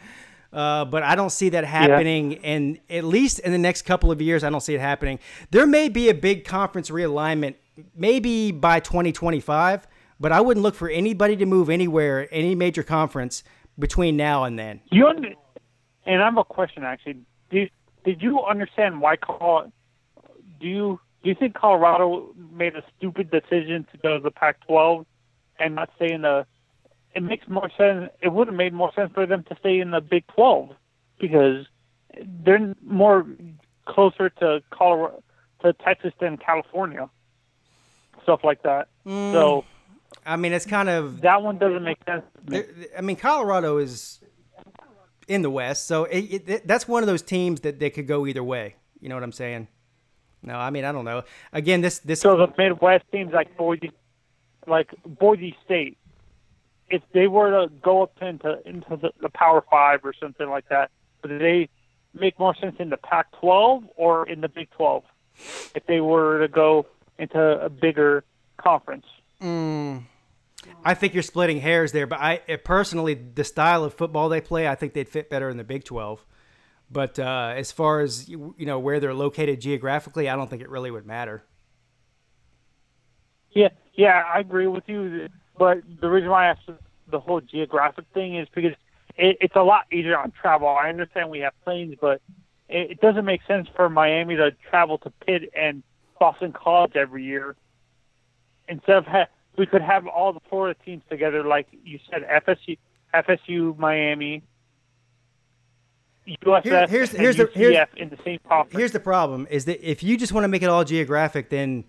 But I don't see that happening, and at least in the next couple of years, I don't see it happening. There may be a big conference realignment, maybe by 2025, but I wouldn't look for anybody to move anywhere, any major conference between now and then.
And I have a question, actually. Did you understand why do you think Colorado made a stupid decision to go to the Pac-12 and not stay in the? It makes more sense. It would have made more sense for them to stay in the Big 12 because they're more closer to Colorado, to Texas than California, stuff like that. So,
I mean, it's kind of
that one doesn't make sense.
I mean, Colorado is in the West, so that's one of those teams that they could go either way. You know what I'm saying? No, I mean, I don't know. Again, this
so the Midwest teams like Boise State, if they were to go up into the Power 5 or something like that, would they make more sense in the Pac-12 or in the Big 12 if they were to go into a bigger conference?
I think you're splitting hairs there, but personally, the style of football they play, I think they'd fit better in the Big 12. But as far as where they're located geographically, I don't think it really would matter.
Yeah, I agree with you. But the reason why I asked the whole geographic thing is because it's a lot easier on travel. I understand we have planes, but it doesn't make sense for Miami to travel to Pitt and Boston College every year. Instead of we could have all the Florida teams together, like you said, FSU, Miami, USF, UCF in the same conference.
Here's the problem: is that if you just want to make it all geographic, then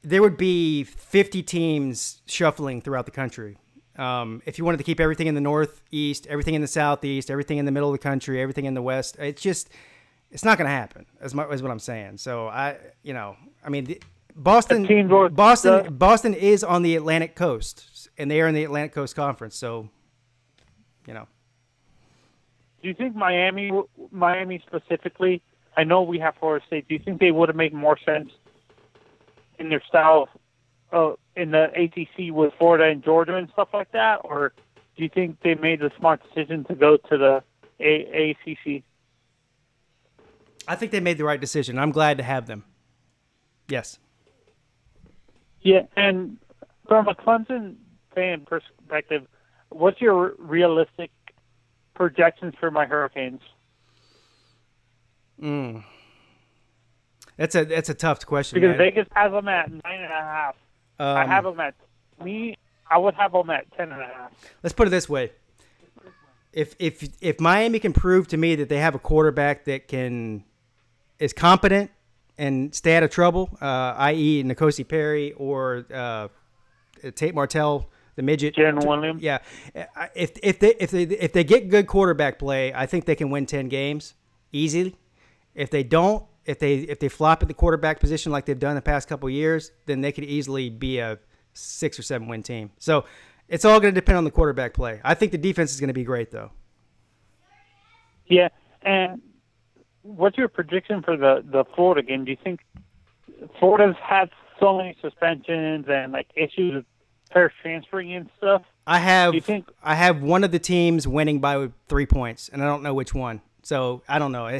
there would be 50 teams shuffling throughout the country. If you wanted to keep everything in the Northeast, everything in the Southeast, everything in the middle of the country, everything in the West, it's not going to happen. Is what I'm saying. So Boston is on the Atlantic coast, and they are in the Atlantic Coast Conference. So,
Do you think Miami specifically? I know we have Florida State. Do you think they would have made more sense in their style in the ACC with Florida and Georgia and stuff like that, or do you think they made the smart decision to go to the ACC?
I think they made the right decision. I'm glad to have them. Yes.
Yeah, and from a Clemson fan perspective, what's your realistic projections for my Hurricanes?
That's a tough question.
Because
man.
Vegas has them at 9.5. I have them at I would have them at 10.5.
Let's put it this way: if Miami can prove to me that they have a quarterback that is competent and stay out of trouble, i.e. N'Kosi Perry or Tate Martell, the midget,
Jaron Williams.
Yeah, if they get good quarterback play, I think they can win 10 games easily. If they don't, if they flop at the quarterback position like they've done the past couple of years, then they could easily be a 6 or 7 win team. So it's all going to depend on the quarterback play. I think the defense is going to be great, though.
Yeah, and what's your prediction for the Florida game? Do you think Florida's had so many suspensions and issues with players transferring and stuff?
I have one of the teams winning by 3 points, and I don't know which one. So I don't know.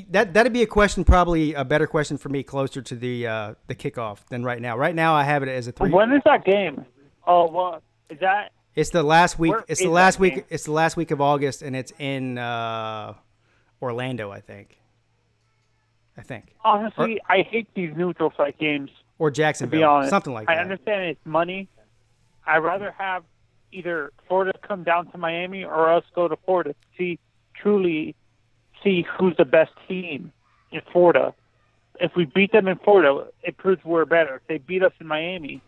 That'd be a question, probably a better question for me closer to the kickoff than right now. Right now, I have it as a 3.
When is that game? Oh, well, is that?
It's the last week.
Where
It's
is
the last
that
week.
game?
It's the last week of August, and it's in Orlando, I think.
Honestly, I hate these neutral site games.
Or
To
Jacksonville,
be honest,
something like that.
I understand it's money. I'd rather have either Florida come down to Miami or us go to Florida to truly see who's the best team in Florida. If we beat them in Florida, it proves we're better. If they beat us in Miami,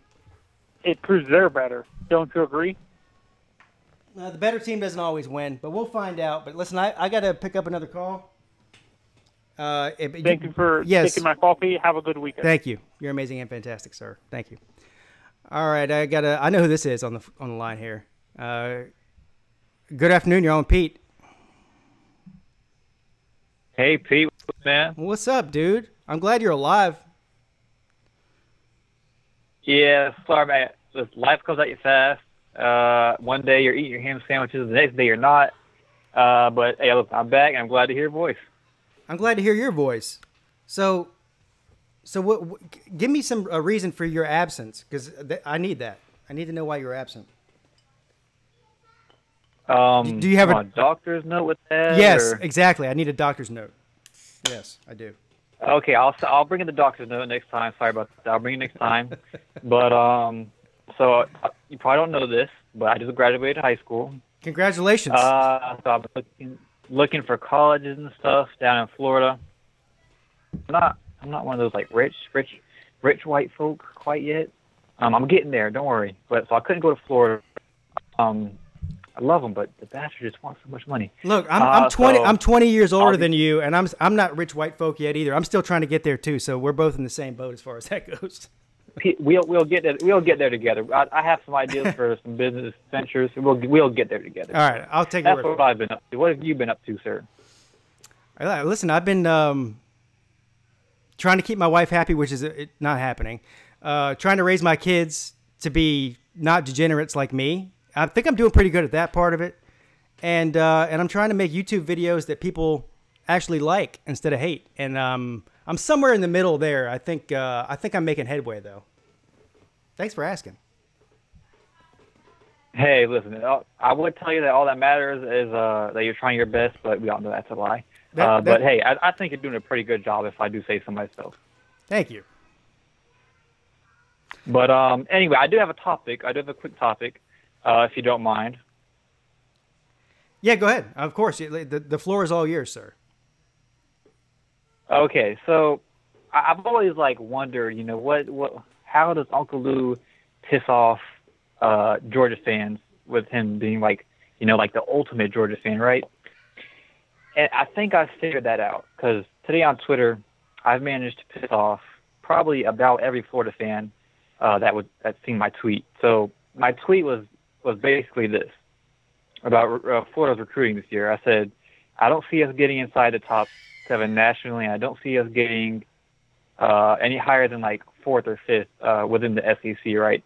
it proves they're better. Don't you agree?
The better team doesn't always win, but we'll find out. But listen, I got to pick up another call.
Thank you for taking my coffee. Have a good weekend.
Thank you. You're amazing and fantastic, sir. Thank you. All right, I know who this is on the line here. Good afternoon. You're on Pete.
Hey, Pete, man.
What's up, dude? I'm glad you're alive.
Yeah, sorry, man. Life comes at you fast. One day you're eating your ham sandwiches, the next day you're not. But hey, look, I'm back, and I'm glad to hear your voice.
I'm glad to hear your voice. So what? Give me a reason for your absence, because I need that. I need to know why you're absent. Do you have
a doctor's note with that?
Yes, exactly. I need a doctor's note. Yes, I do.
Okay, I'll bring in the doctor's note next time. Sorry about that. I'll bring it next time. But so you probably don't know this, but I just graduated high school.
Congratulations.
So I'm looking for colleges and stuff down in Florida. I'm not one of those like rich white folk quite yet. I'm getting there. Don't worry. But so I couldn't go to Florida. I love them, but the bastards just want so much money.
Look, I'm 20. I'm 20 years older than you, and I'm not rich white folk yet either. I'm still trying to get there too. So we're both in the same boat as far as that goes.
We'll get there. We'll get there together. I have some ideas for some business ventures. We'll get there together.
All right, I'll take.
That's what I've been up to. What have you been up to, sir?
Listen, I've been trying to keep my wife happy, which is not happening. Trying to raise my kids to be not degenerates like me. I think I'm doing pretty good at that part of it, and I'm trying to make YouTube videos that people actually like instead of hate. And I'm somewhere in the middle there. I think I'm making headway though. Thanks for asking.
Hey, listen, I would tell you that all that matters is that you're trying your best, but we all know that's a lie. But hey, I think you're doing a pretty good job, if I do say so myself.
Thank you.
But anyway, I do have a topic. I do have a quick topic. If you don't mind.
Yeah, go ahead. Of course. The floor is all yours, sir.
Okay, so I've always wondered, how does Uncle Lou piss off Georgia fans with him being the ultimate Georgia fan, right? And I think I figured that out because today on Twitter, I've managed to piss off probably about every Florida fan that's seen my tweet. So my tweet was basically this about Florida's recruiting this year. I said, I don't see us getting inside the top 7 nationally. I don't see us getting any higher than 4th or 5th within the SEC, right?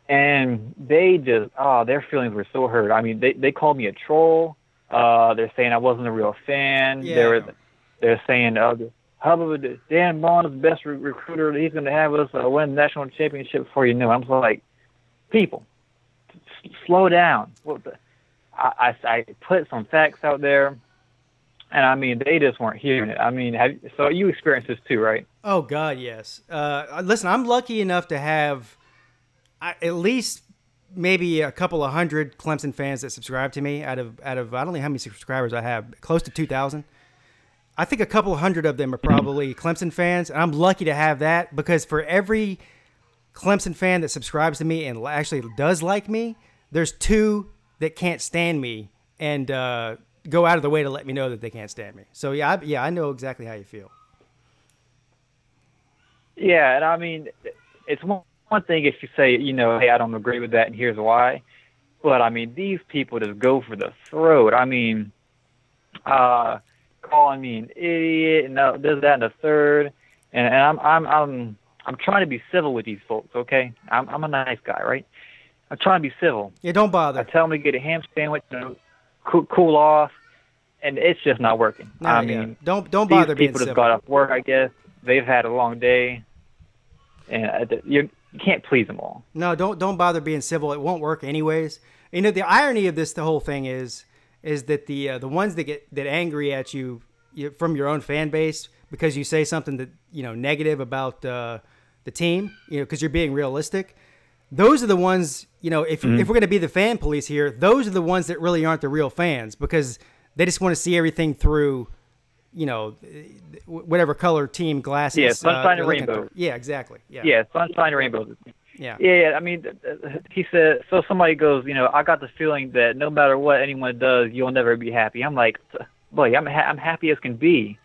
And they just, their feelings were so hurt. I mean, they called me a troll. They're saying I wasn't a real fan.
Yeah.
They're saying, Hubbard, Dan Bond is the best recruiter. He's going to have us win the national championship before you know it. I'm like, people, slow down. I put some facts out there, and I mean, they just weren't hearing it. I mean, so you experienced this too, right?
Oh God, yes. Listen, I'm lucky enough to have at least maybe a couple of hundred Clemson fans that subscribe to me out of I don't know how many subscribers I have, close to 2,000. I think a couple of hundred of them are probably Clemson fans, and I'm lucky to have that because for every Clemson fan that subscribes to me and actually does like me, there's 2 that can't stand me and go out of the way to let me know that they can't stand me. So I know exactly how you feel.
Yeah, and I mean, it's one thing if you say, hey, I don't agree with that, and here's why. But I mean, these people just go for the throat. I mean, calling me an idiot and this, that, and the third, and I'm trying to be civil with these folks. Okay, I'm a nice guy, right? I'm trying to be civil.
Yeah, don't bother.
I tell them to get a ham sandwich, cool off, and it's just not working.
No,
I mean,
don't bother being
people
civil.
just got off work, I guess. They've had a long day, and you can't please them all.
No, don't bother being civil. It won't work anyways. The irony of the whole thing is that the ones that get angry at you from your own fan base because you say something that negative about the team, because you're being realistic. Those are the ones, if we're going to be the fan police here, those are the ones that really aren't the real fans because they just want to see everything through, whatever color team glasses.
Yeah, sunshine and rainbows.
Yeah, exactly.
Yeah, sunshine and rainbows.
Yeah.
Yeah, I mean, he said, so somebody goes, I got the feeling that no matter what anyone does, you'll never be happy. I'm like, boy, I'm happy as can be.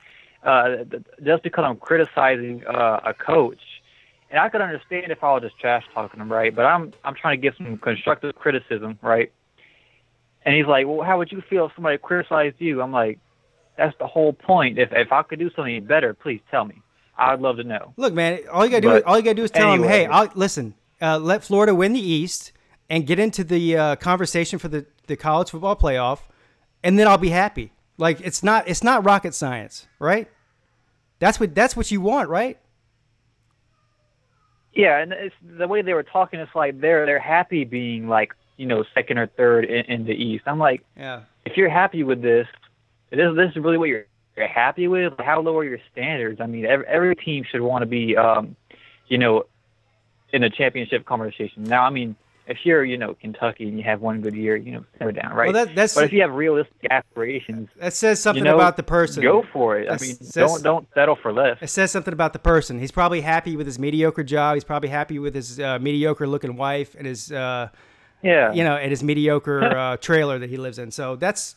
Just because I'm criticizing a coach And I could understand if I was just trash talking him, right? But I'm trying to give some constructive criticism, right? And he's like, well, how would you feel if somebody criticized you? I'm like, that's the whole point. If I could do something better, please tell me. I'd love to know.
Look, man, all you gotta do is tell him, hey, listen, let Florida win the East and get into the conversation for the college football playoff, and then I'll be happy. Like it's not rocket science, right? That's what you want, right?
Yeah, and it's the way they were talking. It's like they're happy being like, you know, second or third in the East. I'm like,
yeah.
If you're happy with this is really what you're happy with. How low are your standards? I mean, every team should want to be, you know, in a championship conversation. Now, I mean, if you're, you know, Kentucky and you have one good year, you know, simmer down, right?
Well,
but if you have realistic aspirations,
that says something about the person.
Go for it. I mean, don't settle for less.
It says something about the person. He's probably happy with his mediocre job. He's probably happy with his mediocre looking wife and his you know, and his mediocre trailer that he lives in. So that's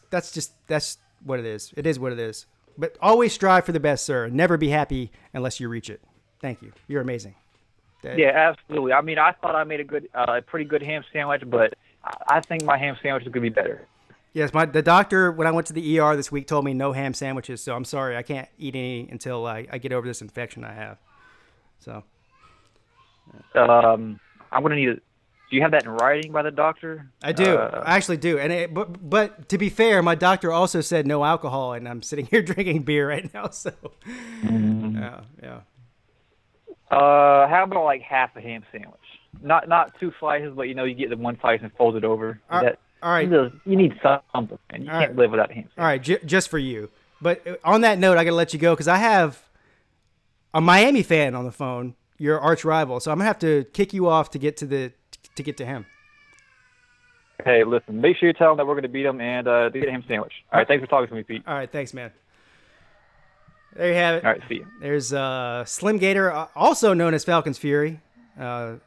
what it is. It is what it is. But always strive for the best, sir. Never be happy unless you reach it. Thank you. You're amazing.
Yeah, absolutely. I mean, I thought I made a pretty good ham sandwich, but I think my ham sandwich is going to be better.
Yes, the doctor, when I went to the ER this week, told me no ham sandwiches, so I'm sorry. I can't eat any until I get over this infection I have. So,
I'm going to need it. Do you have that in writing by the doctor?
I do. I actually do. And but to be fair, my doctor also said no alcohol, and I'm sitting here drinking beer right now. So, yeah.
How about like half a ham sandwich? Not two slices, but you know, you get the one slice and fold it over.
All right.
You need something, man. You can't live without a ham sandwich.
All right, just for you. But on that note, I got to let you go because I have a Miami fan on the phone, your arch rival. So I'm gonna have to kick you off to get to him.
Hey, listen, make sure you tell him that we're going to beat him and get a ham sandwich. All right, thanks for talking to me, Pete.
All right, thanks, man. There you have it.
All right, see you.
There's Slim Gator, also known as Falcons Fury.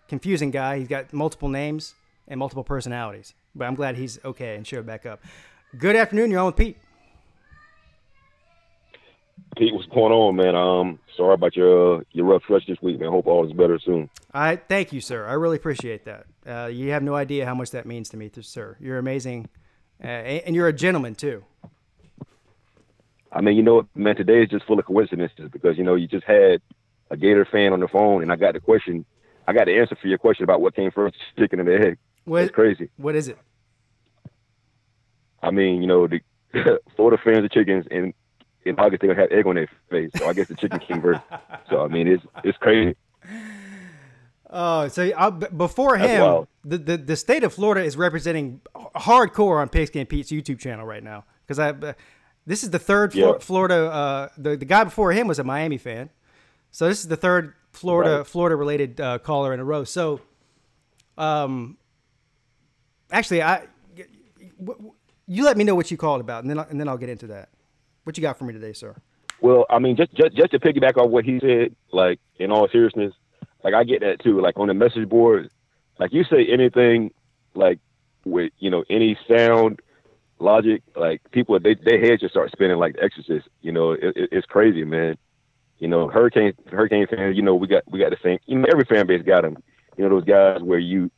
Confusing guy. He's got multiple names and multiple personalities. But I'm glad he's okay and showed back up. Good afternoon. You're on with Pete.
Pete, what's going on, man? Sorry about your rough stretch this week, man. Hope all is better soon.
Thank you, sir. I really appreciate that. You have no idea how much that means to me, sir. You're amazing, and you're a gentleman too.
I mean, you know what, man, today is just full of coincidences because, you know, you just had a Gator fan on the phone and I got the answer for your question about what came first, chicken or the egg. It's crazy.
What is it?
I mean, you know, the Florida fans are chickens and in August they're going to have egg on their face. So I guess the chicken came first. So, I mean, it's crazy.
Oh, so before him, the state of Florida is representing hardcore on Pigskin Pete's YouTube channel right now because this is the third Florida. The guy before him was a Miami fan, so this is the third Florida related caller in a row. So, actually, you let me know what you called about, and then I'll get into that. What you got for me today, sir?
Well, I mean, just to piggyback off what he said, like in all seriousness, like I get that too. Like on the message board, like you say anything, like with any sound. Logic, like people, their heads just start spinning like The Exorcist. You know, it's crazy, man. You know, Hurricane fans. You know, we got the same. You know, every fan base got them. You know, those guys where you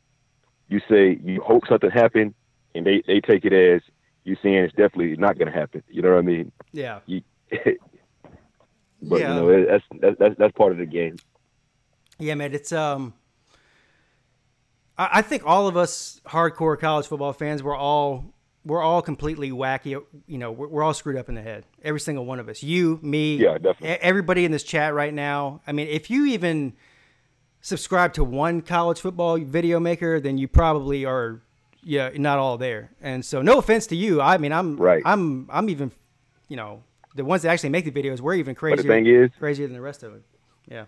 say you hope something happened, and they take it as you saying it's definitely not going to happen. You know what I mean?
Yeah.
But you know, that's part of the game.
Yeah, man. It's I think all of us hardcore college football fans we're all completely wacky. You know, we're all screwed up in the head. Every single one of us. You, me,
definitely.
Everybody in this chat right now. I mean, if you even subscribe to one college football video maker, then you probably are, not all there. And so, no offense to you. I mean, I'm even, the ones that actually make the videos, we're even crazier.
But the thing is,
crazier than the rest of them. Yeah.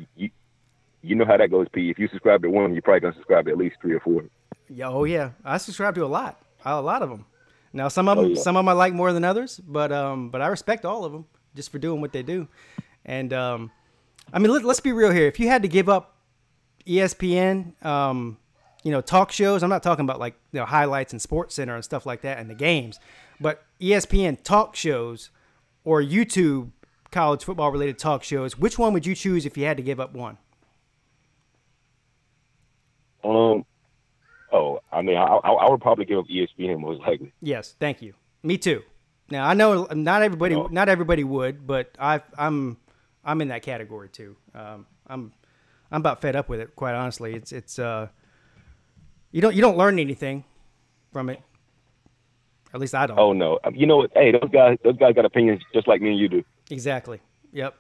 You know how that goes, P. If you subscribe to one, you're probably gonna subscribe to at least 3 or 4.
Yeah. Oh yeah. I subscribe to a lot of them. Now, some of them I like more than others, but I respect all of them just for doing what they do. And I mean, let's be real here. If you had to give up ESPN, talk shows, I'm not talking about like highlights and Sports Center and stuff like that and the games, but ESPN talk shows or YouTube college football related talk shows. Which one would you choose if you had to give up one?
Oh, I mean, I would probably give up ESPN most likely.
Yes, thank you. Me too. Now I know not everybody would, but I'm in that category too. I'm about fed up with it, quite honestly. It's you don't learn anything from it. At least I don't.
Oh no, you know what? Hey, those guys got opinions just like me and you do.
Exactly. Yep.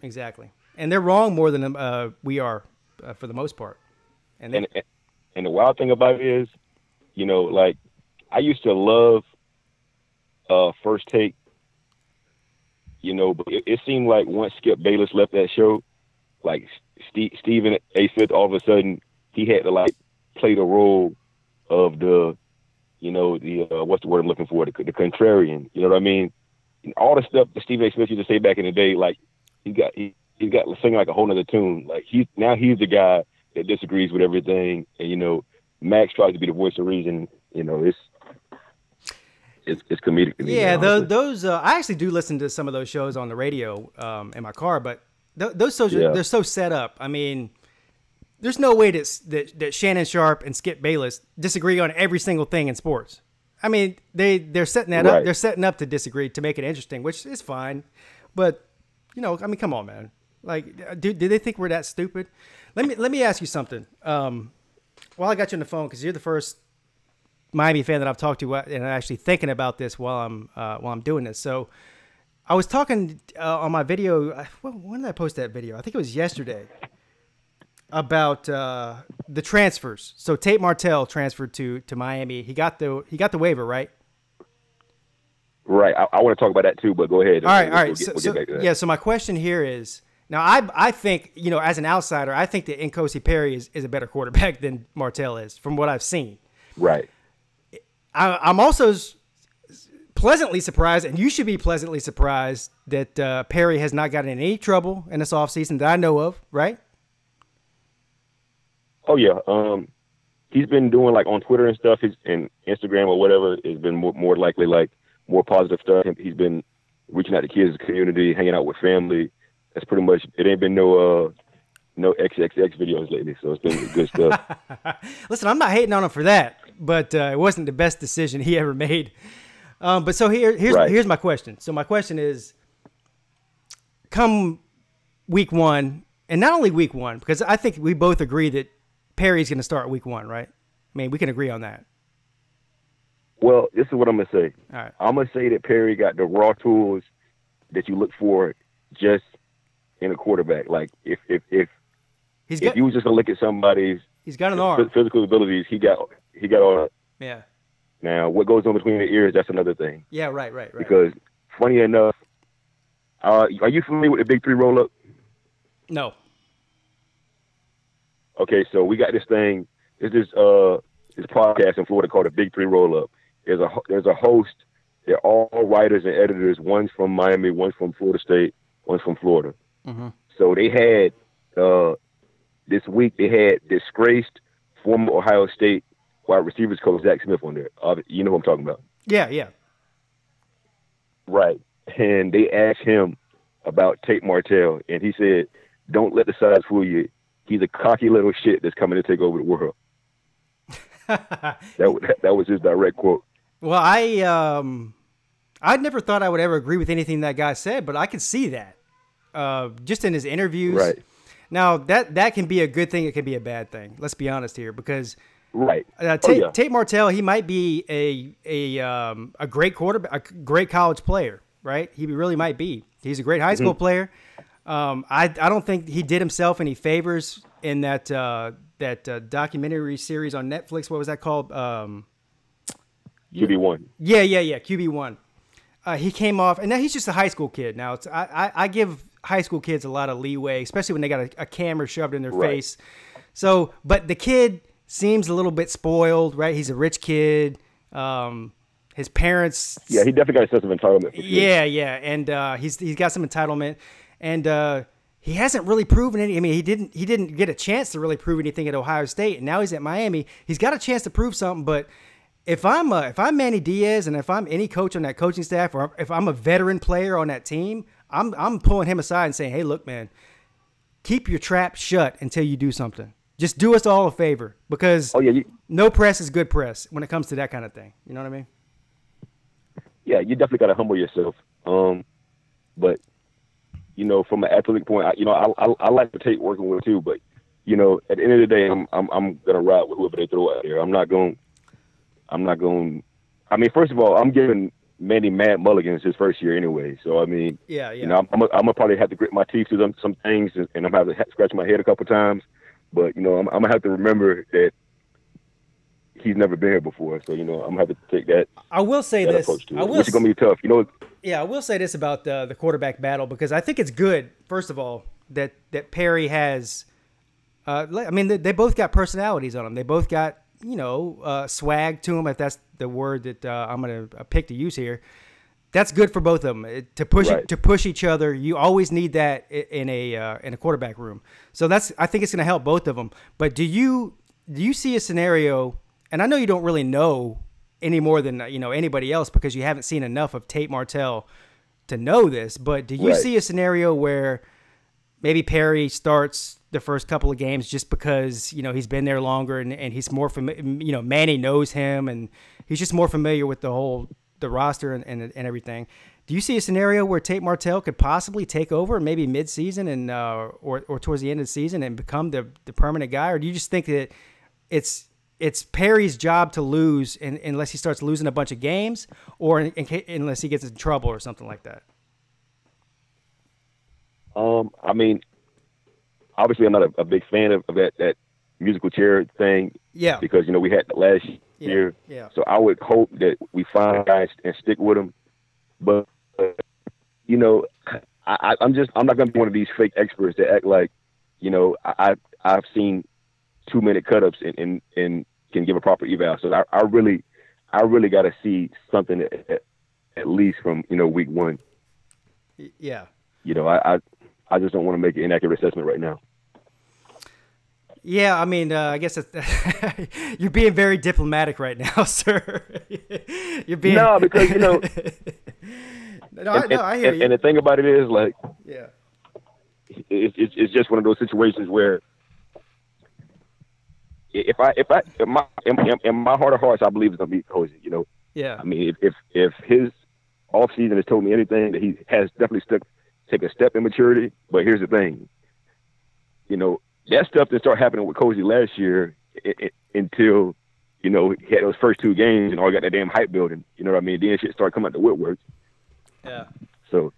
Exactly. And they're wrong more than we are for the most part. And
the wild thing about it is, you know, like I used to love First Take, you know, but it seemed like once Skip Bayless left that show, like Stephen A. Smith, all of a sudden he had to like play the role of the, you know, the what's the word I'm looking for, the contrarian. You know what I mean? And all the stuff that Stephen A. Smith used to say back in the day, like he's got singing like a whole nother tune. Like he's the guy that disagrees with everything, and you know, Max tries to be the voice of reason. You know, it's comedic to me.
Yeah, those I actually do listen to some of those shows on the radio in my car, but those shows they're so set up. I mean, there's no way that Shannon Sharp and Skip Bayless disagree on every single thing in sports. I mean, they're setting that up. They're setting up to disagree to make it interesting, which is fine. But you know, I mean, come on, man. Like, do they think we're that stupid? Let me ask you something. While I got you on the phone, because you're the first Miami fan that I've talked to, and I'm actually thinking about this while I'm doing this. So, I was talking on my video. When did I post that video? I think it was yesterday. About the transfers. So Tate Martell transferred to Miami. He got the waiver, right?
Right. I want to talk about that too, but go ahead.
All right. We'll get back to that. Yeah. So my question here is, now I think, you know, as an outsider, I think that Nkosi Perry is a better quarterback than Martell is, from what I've seen.
Right.
I'm also pleasantly surprised, and you should be pleasantly surprised, that Perry has not gotten in any trouble in this offseason that I know of, right?
Oh yeah, he's been doing like on Twitter and stuff, and Instagram or whatever has been more likely like more positive stuff. He's been reaching out to kids, community, hanging out with family. That's pretty much it. Ain't been no XXX videos lately, so it's been good stuff.
Listen, I'm not hating on him for that, but it wasn't the best decision he ever made. But so here's my question. So my question is, come week one, and not only week one, because I think we both agree that Perry's going to start week one, right? I mean, we can agree on that.
Well, this is what I'm going to say.
All right.
I'm going to say that Perry got the raw tools that you look for just in a quarterback. Like if you was just going to look at somebody's
he's got an arm,
physical abilities, he got all that.
Yeah.
Now, what goes on between the ears, that's another thing.
Yeah, right.
Because funny enough, are you familiar with the Big Three roll-up?
No.
Okay, so we got this thing. There's this podcast in Florida called the Big Three Roll-Up. There's a host. They're all writers and editors. One's from Miami, one's from Florida State, one's from Florida.
Mm-hmm.
So they had this week. They had disgraced former Ohio State wide receivers coach Zach Smith on there. You know who I'm talking about?
Yeah.
Right. And they asked him about Tate Martell, and he said, "Don't let the size fool you. He's a cocky little shit that's coming to take over the world." that was his direct quote.
Well, I never thought I would ever agree with anything that guy said, but I could see that just in his interviews.
Right.
Now that can be a good thing. It can be a bad thing. Let's be honest here, because
right.
Tate Martell, he might be a great quarterback, a great college player, right? He really might be. He's a great high school player. I don't think he did himself any favors in that documentary series on Netflix. What was that called?
QB1.
Yeah. QB1. He came off, and now he's just a high school kid. Now I give high school kids a lot of leeway, especially when they got a camera shoved in their face. So, but the kid seems a little bit spoiled, right? He's a rich kid. His parents.
Yeah, he definitely got a sense of entitlement.
Yeah, and he's got some entitlement, and he hasn't really proven any. I mean, he didn't get a chance to really prove anything at Ohio State, and now he's at Miami. He's got a chance to prove something, but if I'm Manny Diaz, and if I'm any coach on that coaching staff, or if I'm a veteran player on that team, I'm pulling him aside and saying, "Hey, look, man, keep your trap shut until you do something. Just do us all a favor, because
Oh yeah,
no press is good press when it comes to that kind of thing. You know what I mean?
yeah, you definitely got to humble yourself. But you know, from an athletic point, I like to take working with too. But you know, at the end of the day, I'm gonna ride with whoever they throw out there. I'm not going. I mean, first of all, I'm giving Manny mad mulligans his first year anyway. So I mean,
Yeah.
you know, I'm gonna probably have to grit my teeth through some things, and I'm gonna have to scratch my head a couple times. But you know, I'm gonna have to remember that he's never been here before. So you know, I'm gonna have to take that.
I will say
that
this.
approach to it, which is gonna be tough. You know.
Yeah, I will say this about the quarterback battle, because I think it's good, first of all, that Perry has I mean, they both got personalities on them. They both got, you know, swag to them, if that's the word that I'm going to pick to use here. That's good for both of them to push each other. You always need that in a quarterback room. So I think it's going to help both of them. But do you see a scenario? And I know you don't really know any more than anybody else, because you haven't seen enough of Tate Martell to know this. But do you see a scenario where maybe Perry starts the first couple of games just because he's been there longer and he's more familiar? Manny knows him and he's just more familiar with the roster and everything. Do you see a scenario where Tate Martell could possibly take over maybe mid-season and or towards the end of the season and become the permanent guy? Or do you just think that it's Perry's job to lose unless he starts losing a bunch of games, or unless he gets in trouble or something like that?
I mean, obviously I'm not a big fan of that musical chair thing. Yeah. Because, we had that last year.
Yeah.
So I would hope that we find guys and stick with them. But, I'm not going to be one of these fake experts that act like, I've seen 2-minute cut-ups and can give a proper eval. So I really got to see something at least from, week one.
Yeah.
I just don't want to make an inaccurate assessment right now.
Yeah, I mean, I guess you're being very diplomatic right now, sir. You're being
because
I hear you.
And the thing about it is, like,
yeah,
it's just one of those situations where if in my heart of hearts, I believe it's gonna be Cozy.
Yeah.
I mean, if his off season has told me anything, that he has definitely take a step in maturity. But here's the thing, that stuff didn't start happening with Cozy last year until, he had those first 2 games and all got that damn hype building. You know what I mean? Then shit started coming out the woodwork.
Yeah.
So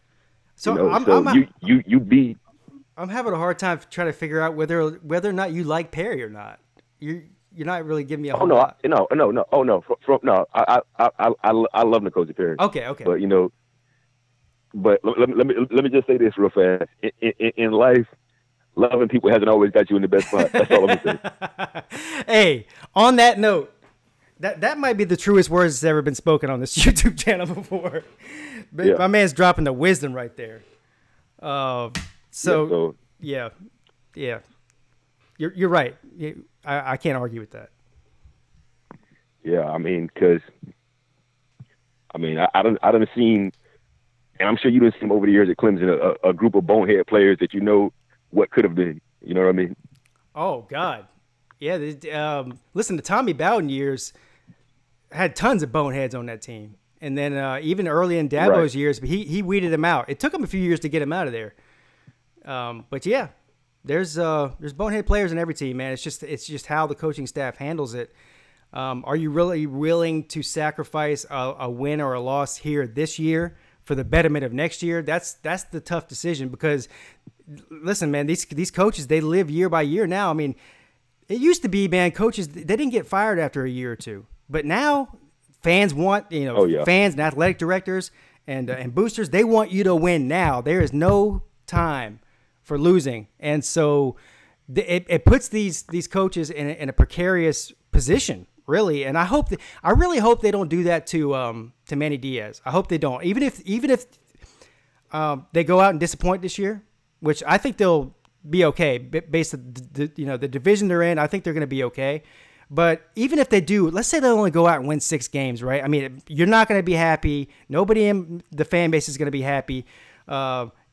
I'm having a hard time trying to figure out whether or not you like Perry or not. You're not really giving me a whole lot.
No. Oh no. I love N'Kosi Perry.
Okay.
But let me just say this real fast. In life, loving people hasn't always got you in the best spot. That's all I'm gonna say.
Hey, on that note, that might be the truest words that's ever been spoken on this YouTube channel before. But yeah. My man's dropping the wisdom right there. Yeah. You're right. I can't argue with that.
Yeah, I mean, because I done seen. And I'm sure you didn't see him over the years at Clemson, a group of bonehead players that what could have been. You know what I mean? Oh,
God. Yeah. Listen, the Tommy Bowden years had tons of boneheads on that team. And then even early in Dabo's years, he weeded them out. It took him a few years to get him out of there. But, yeah, there's bonehead players in every team, man. It's just how the coaching staff handles it. Are you really willing to sacrifice a win or a loss here this year for the betterment of next year? That's the tough decision, because listen, man, these coaches, they live year by year now. I mean, it used to be, man, coaches, they didn't get fired after a year or two, but now fans want, fans and athletic directors and boosters, they want you to win now. There is no time for losing. And so it puts these coaches in a precarious position, really. And I really hope they don't do that to Manny Diaz. I hope they don't. Even if they go out and disappoint this year, which I think they'll be okay based on the division they're in. I think they're going to be okay. But even if they do, let's say they only go out and win 6 games, right? I mean, you're not going to be happy. Nobody in the fan base is going to be happy.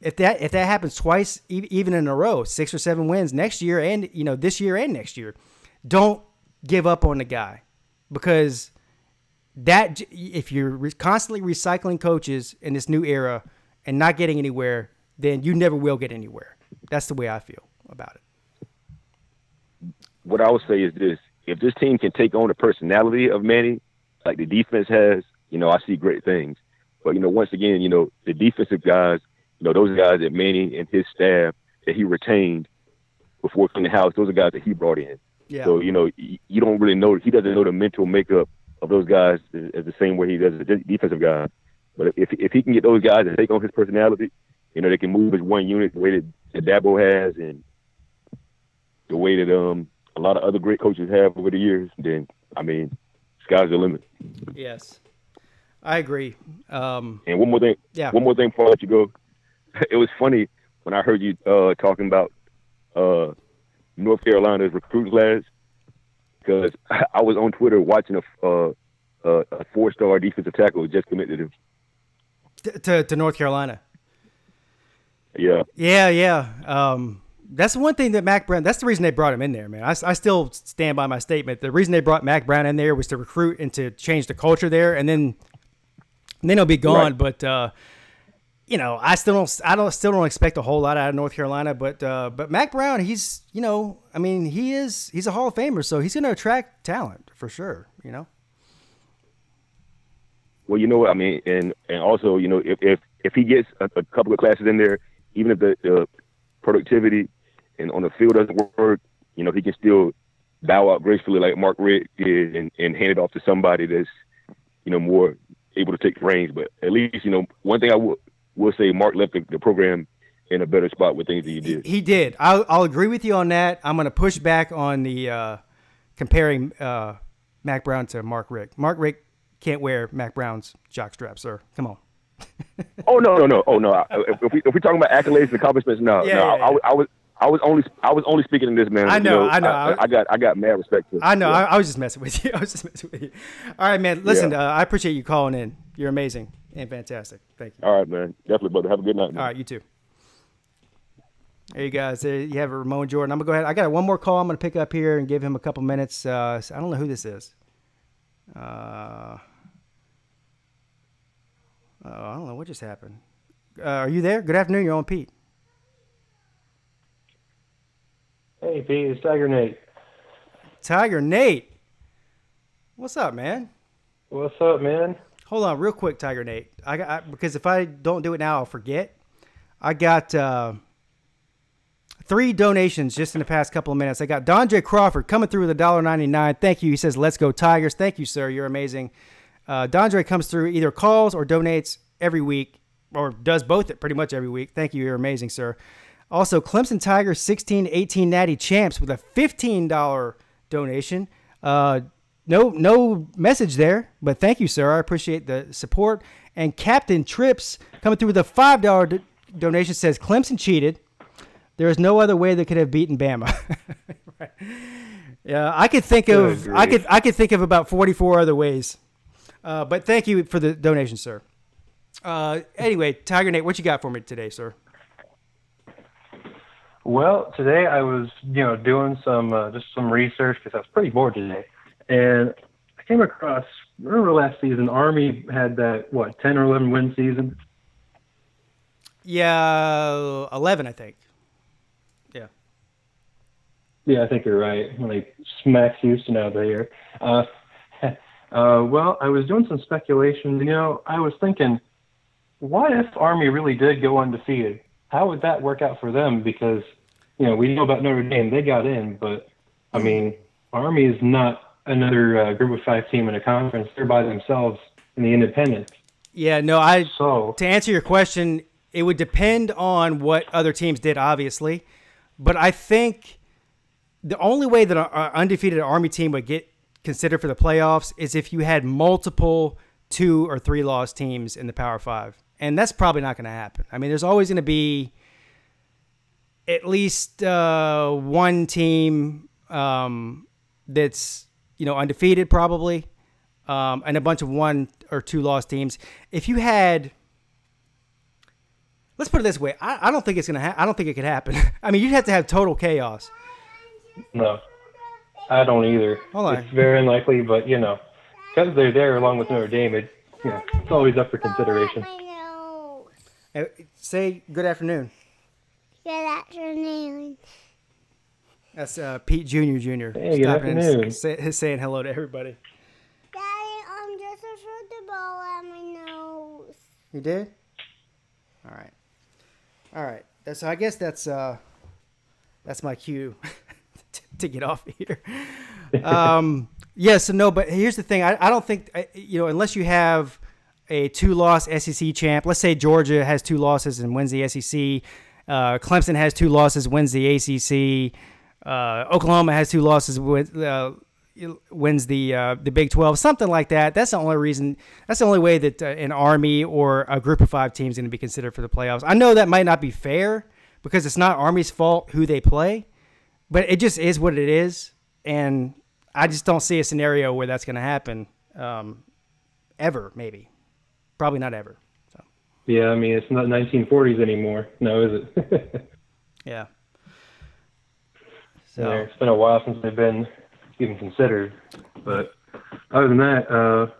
if that happens twice, even in a row, 6 or 7 wins next year, and this year and next year, don't give up on the guy, because that if you're constantly recycling coaches in this new era and not getting anywhere, then you never will get anywhere. That's the way I feel about it.
What I would say is this: if this team can take on the personality of Manny, like the defense has, I see great things. But once again, the defensive guys, those guys that Manny and his staff that he retained before cleaning the house, those are guys that he brought in.
Yeah.
So you don't really know. He doesn't know the mental makeup of those guys as the same way he does the defensive guys. But if he can get those guys to take on his personality, they can move as one unit the way that Dabo has and the way that a lot of other great coaches have over the years, then, sky's the limit.
Yes, I agree.
And one more thing.
Yeah.
One more thing before I let you go. It was funny when I heard you talking about North Carolina's recruit class, because I was on Twitter watching a 4-star defensive tackle just committed
to North Carolina.
Yeah.
Yeah. That's one thing that Mac Brown, that's the reason they brought him in there, man. I still stand by my statement. The reason they brought Mac Brown in there was to recruit and to change the culture there, and then he'll be gone. Right. But I still don't expect a whole lot out of North Carolina. But Mac Brown, he's he's a Hall of Famer, so he's going to attract talent for sure.
Well, and also, if he gets a couple of classes in there, even if the productivity and on the field doesn't work, he can still bow out gracefully like Mark Richt did and hand it off to somebody that's, more able to take the reins. But at least, one thing I will say, Mark left the program in a better spot with things that he did.
He did. I'll agree with you on that. I'm going to push back on the comparing Mac Brown to Mark Richt. Mark Richt can't wear Mac Brown's jockstrap, sir. Come on.
Oh no! If we're talking about accolades and accomplishments, I was only speaking to this man.
I know.
I got mad respect for him.
I know. Yeah. I was just messing with you. All right, man. Listen, I appreciate you calling in. You're amazing and fantastic. Thank you.
All right, man. Definitely, brother. Have a good night, man.
All right, you too. There you guys. There you have Ramon Jordan. I'm gonna go ahead. I got one more call. I'm gonna pick up here and give him a couple minutes. I don't know who this is. I don't know what just happened. Are you there? Good afternoon. You're on Pete.
Hey, Pete. It's Tiger Nate.
Tiger Nate. What's up, man?
What's up, man?
Hold on real quick, Tiger Nate. Because if I don't do it now, I'll forget. I got 3 donations just in the past couple of minutes. I got Don J. Crawford coming through with $1.99. Thank you. He says, "Let's go Tigers." Thank you, sir. You're amazing. Dondre comes through, either calls or donates every week, or does both pretty much every week. Thank you. You're amazing, sir. Also, Clemson Tigers 16-18 Natty Champs with a $15 donation. No message there, but thank you, sir. I appreciate the support. And Captain Trips coming through with a $5 donation says, "Clemson cheated. There is no other way they could have beaten Bama." Right. Yeah, I could think of I could think of about 44 other ways. But thank you for the donation, sir. Anyway, Tiger Nate, what you got for me today, sir?
Well, today I was, doing some research because I was pretty bored today, and I came across. Remember last season, Army had that 10 or 11 win season.
Yeah, 11, I think. Yeah.
Yeah, I think you're right. When they smacked Houston out of the air. Well, I was doing some speculation. I was thinking, what if Army really did go undefeated? How would that work out for them? Because, we know about Notre Dame. They got in, but, Army is not another group of 5 team in a conference. They're by themselves in the independent.
Yeah, no, to answer your question, it would depend on what other teams did, obviously. But I think the only way that an undefeated Army team would get considered for the playoffs is if you had multiple 2 or 3 loss teams in the Power 5. And that's probably not going to happen. There's always going to be at least one team that's, undefeated probably, and a bunch of 1 or 2 loss teams. If you had, let's put it this way. I don't think it's gonna. I don't think it could happen. I mean, you'd have to have total chaos.
No, I don't either.
Hold on.
It's very unlikely, but because they're there along with Notre Dame, it's always up for consideration.
Say good afternoon.
Good afternoon.
That's Pete Jr.
Hey, good afternoon.
Saying hello to everybody.
Daddy, just threw the ball at my nose.
You did? All right. So I guess that's my cue to get off of here. Yes and no, but here's the thing. I don't think unless you have a 2-loss SEC champ. Let's say Georgia has 2 losses and wins the SEC. Clemson has 2 losses, wins the ACC. Oklahoma has 2 losses, wins the Big 12, something like that. That's the only reason. That's the only way that an Army or a Group of 5 team is going to be considered for the playoffs. I know that might not be fair because it's not Army's fault who they play, but it just is what it is, and I just don't see a scenario where that's going to happen ever. Maybe, probably not ever. So.
Yeah, I mean it's not 1940s anymore. No, is it?
Yeah.
So it's been a while since they've been even considered. But other than that,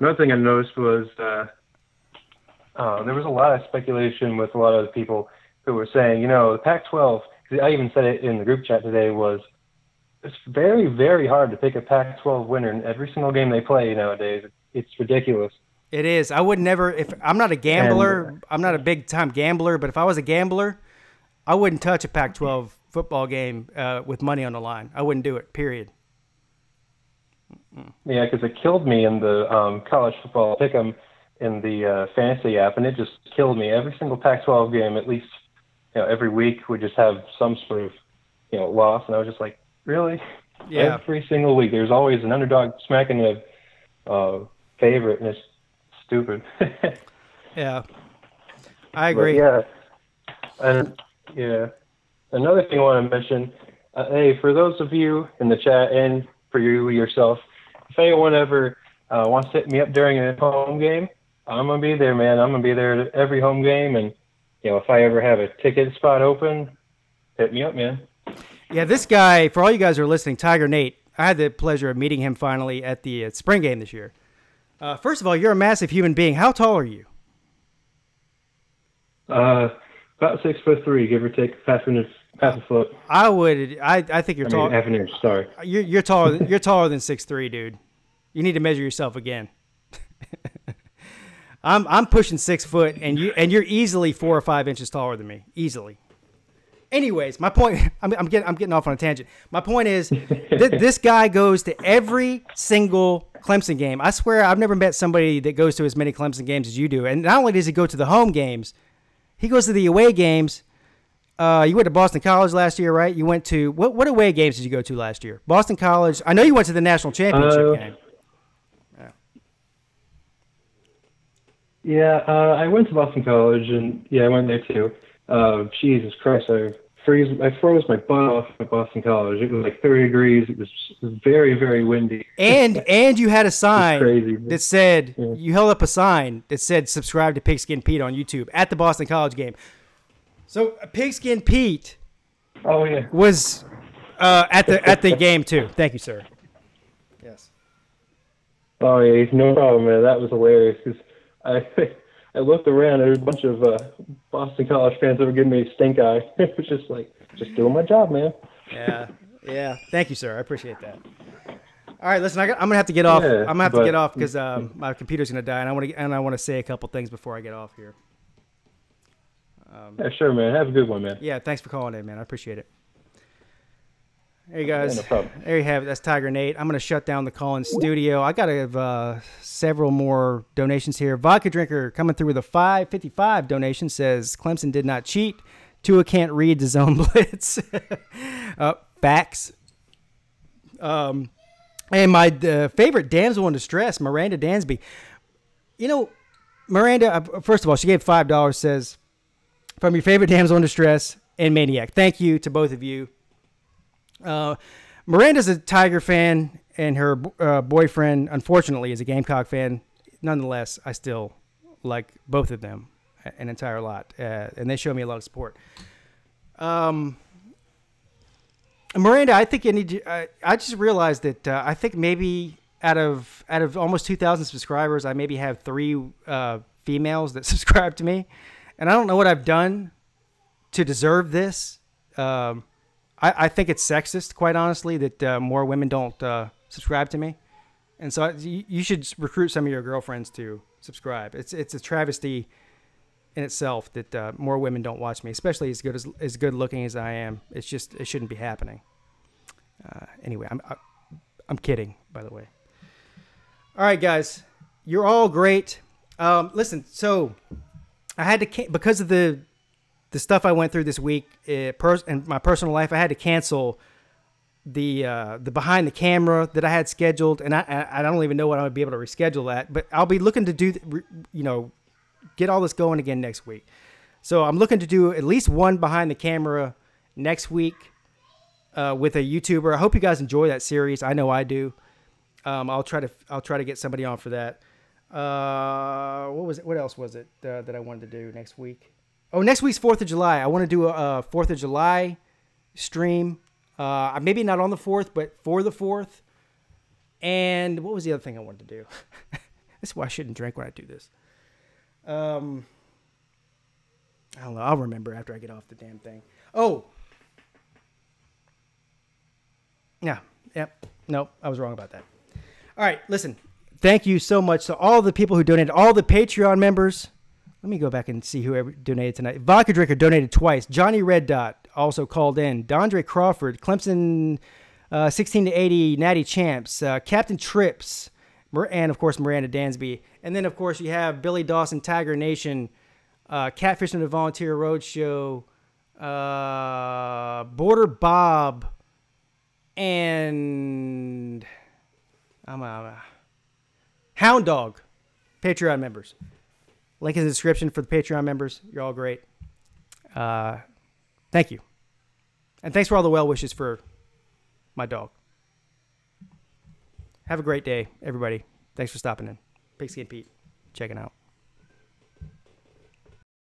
another thing I noticed was there was a lot of speculation with a lot of the people who were saying, the Pac-12, I even said it in the group chat today, it's very, very hard to pick a Pac-12 winner in every single game they play nowadays. It's ridiculous.
It is. I would never, if I'm not a gambler, I'm not a big-time gambler, but if I was a gambler, I wouldn't touch a Pac-12 football game with money on the line. I wouldn't do it, period.
Yeah, because it killed me in the college football pick'em in the fantasy app, and it just killed me. Every single Pac-12 game, at least every week, would just have some sort of loss, and I was just like, really?
Yeah.
Every single week, there's always an underdog smacking a favorite, and it's stupid.
Yeah, I agree.
But another thing I want to mention, hey, for those of you in the chat and for you yourself, if anyone ever wants to hit me up during a home game, I'm going to be there, man. I'm going to be there at every home game. And, if I ever have a ticket spot open, hit me up, man.
Yeah, this guy, for all you guys who are listening, Tiger Nate, I had the pleasure of meeting him finally at the spring game this year. First of all, you're a massive human being. How tall are you?
About 6'3", give or take half a foot.
I think you're tall.
Half an inch. Sorry.
You're taller. You're taller than 6'3", dude. You need to measure yourself again. I'm pushing 6 foot, and you're easily 4 or 5 inches taller than me, easily. Anyways, my point. I'm getting off on a tangent. My point is, this guy goes to every single Clemson game. I swear, I've never met somebody that goes to as many Clemson games as you do. And not only does he go to the home games, he goes to the away games. You went to Boston College last year, right? You went to what away games did you go to last year? Boston College. I know you went to the national championship game.
Yeah, I went to Boston College, and I went there too. Jesus Christ, I froze my butt off at Boston College. It was like 30 degrees. It was very, very windy.
And you had a sign that said, you held up a sign that said, subscribe to Pigskin Pete on YouTube at the Boston College game. So Pigskin Pete was at the game too. Thank you, sir. Yes.
Oh, yeah, no problem, man. That was hilarious. 'Cause I looked around, there was a bunch of Boston College fans that were giving me a stink eye. It was just like, just doing my job, man.
Yeah. Thank you, sir. I appreciate that. All right, listen, I'm gonna have to get off. I'm gonna have to get off because my computer's gonna die, and I want to say a couple things before I get off here.
Yeah, sure, man. Have a good one, man.
Yeah, thanks for calling in, man. I appreciate it. There you guys.
Yeah, no problem.
There you have it. That's Tiger Nate. I'm going to shut down the call-in studio. I got to have several more donations here. Vodka Drinker coming through with a $5.55 donation says Clemson did not cheat. Tua can't read the zone blitz. Facts. And my favorite damsel in distress, Miranda Dansby. Miranda, first of all, she gave $5, says, from your favorite damsel in distress and Maniac. Thank you to both of you. Miranda's a Tiger fan, and her boyfriend, unfortunately, is a Gamecock fan. Nonetheless, I still like both of them. an entire lot, and they show me a lot of support. Miranda, I think I just realized that I think maybe out of almost 2,000 subscribers, I maybe have 3 females that subscribe to me, and I don't know what I've done to deserve this. I think it's sexist, quite honestly, that more women don't subscribe to me, and so you should recruit some of your girlfriends to subscribe. It's a travesty in itself that more women don't watch me, especially as good looking as I am. It shouldn't be happening. Anyway, I'm kidding, by the way. All right, guys, you're all great. Listen, so I had to because of the stuff I went through this week in my personal life, I had to cancel the behind the camera that I had scheduled, and I don't even know when I would be able to reschedule that. But I'll be looking to do get all this going again next week. So I'm looking to do at least one behind the camera next week with a YouTuber. I hope you guys enjoy that series. I know I do. I'll try to get somebody on for that. What else was it that I wanted to do next week? Oh, next week's 4th of July. I want to do a 4th of July stream. Maybe not on the 4th, but for the 4th. And what was the other thing I wanted to do? This is why I shouldn't drink when I do this. I don't know. I'll remember after I get off the damn thing. Oh. Yeah. Yep. No, I was wrong about that. All right. Listen. Thank you so much to all the people who donated, all the Patreon members. Let me go back and see who donated tonight. Vodka Drinker donated twice. Johnny Red Dot also called in. Dondre Crawford, Clemson 16-80 Natty Champs, Captain Trips, and, of course, Miranda Dansby. And then, of course, you have Billy Dawson, Tiger Nation, Catfish and the Volunteer Roadshow, Border Bob, and Hound Dog, Patreon members. Link in the description for the Patreon members. You're all great. Thank you. And thanks for all the well wishes for my dog. Have a great day, everybody. Thanks for stopping in. Pigskin Pete, checking out.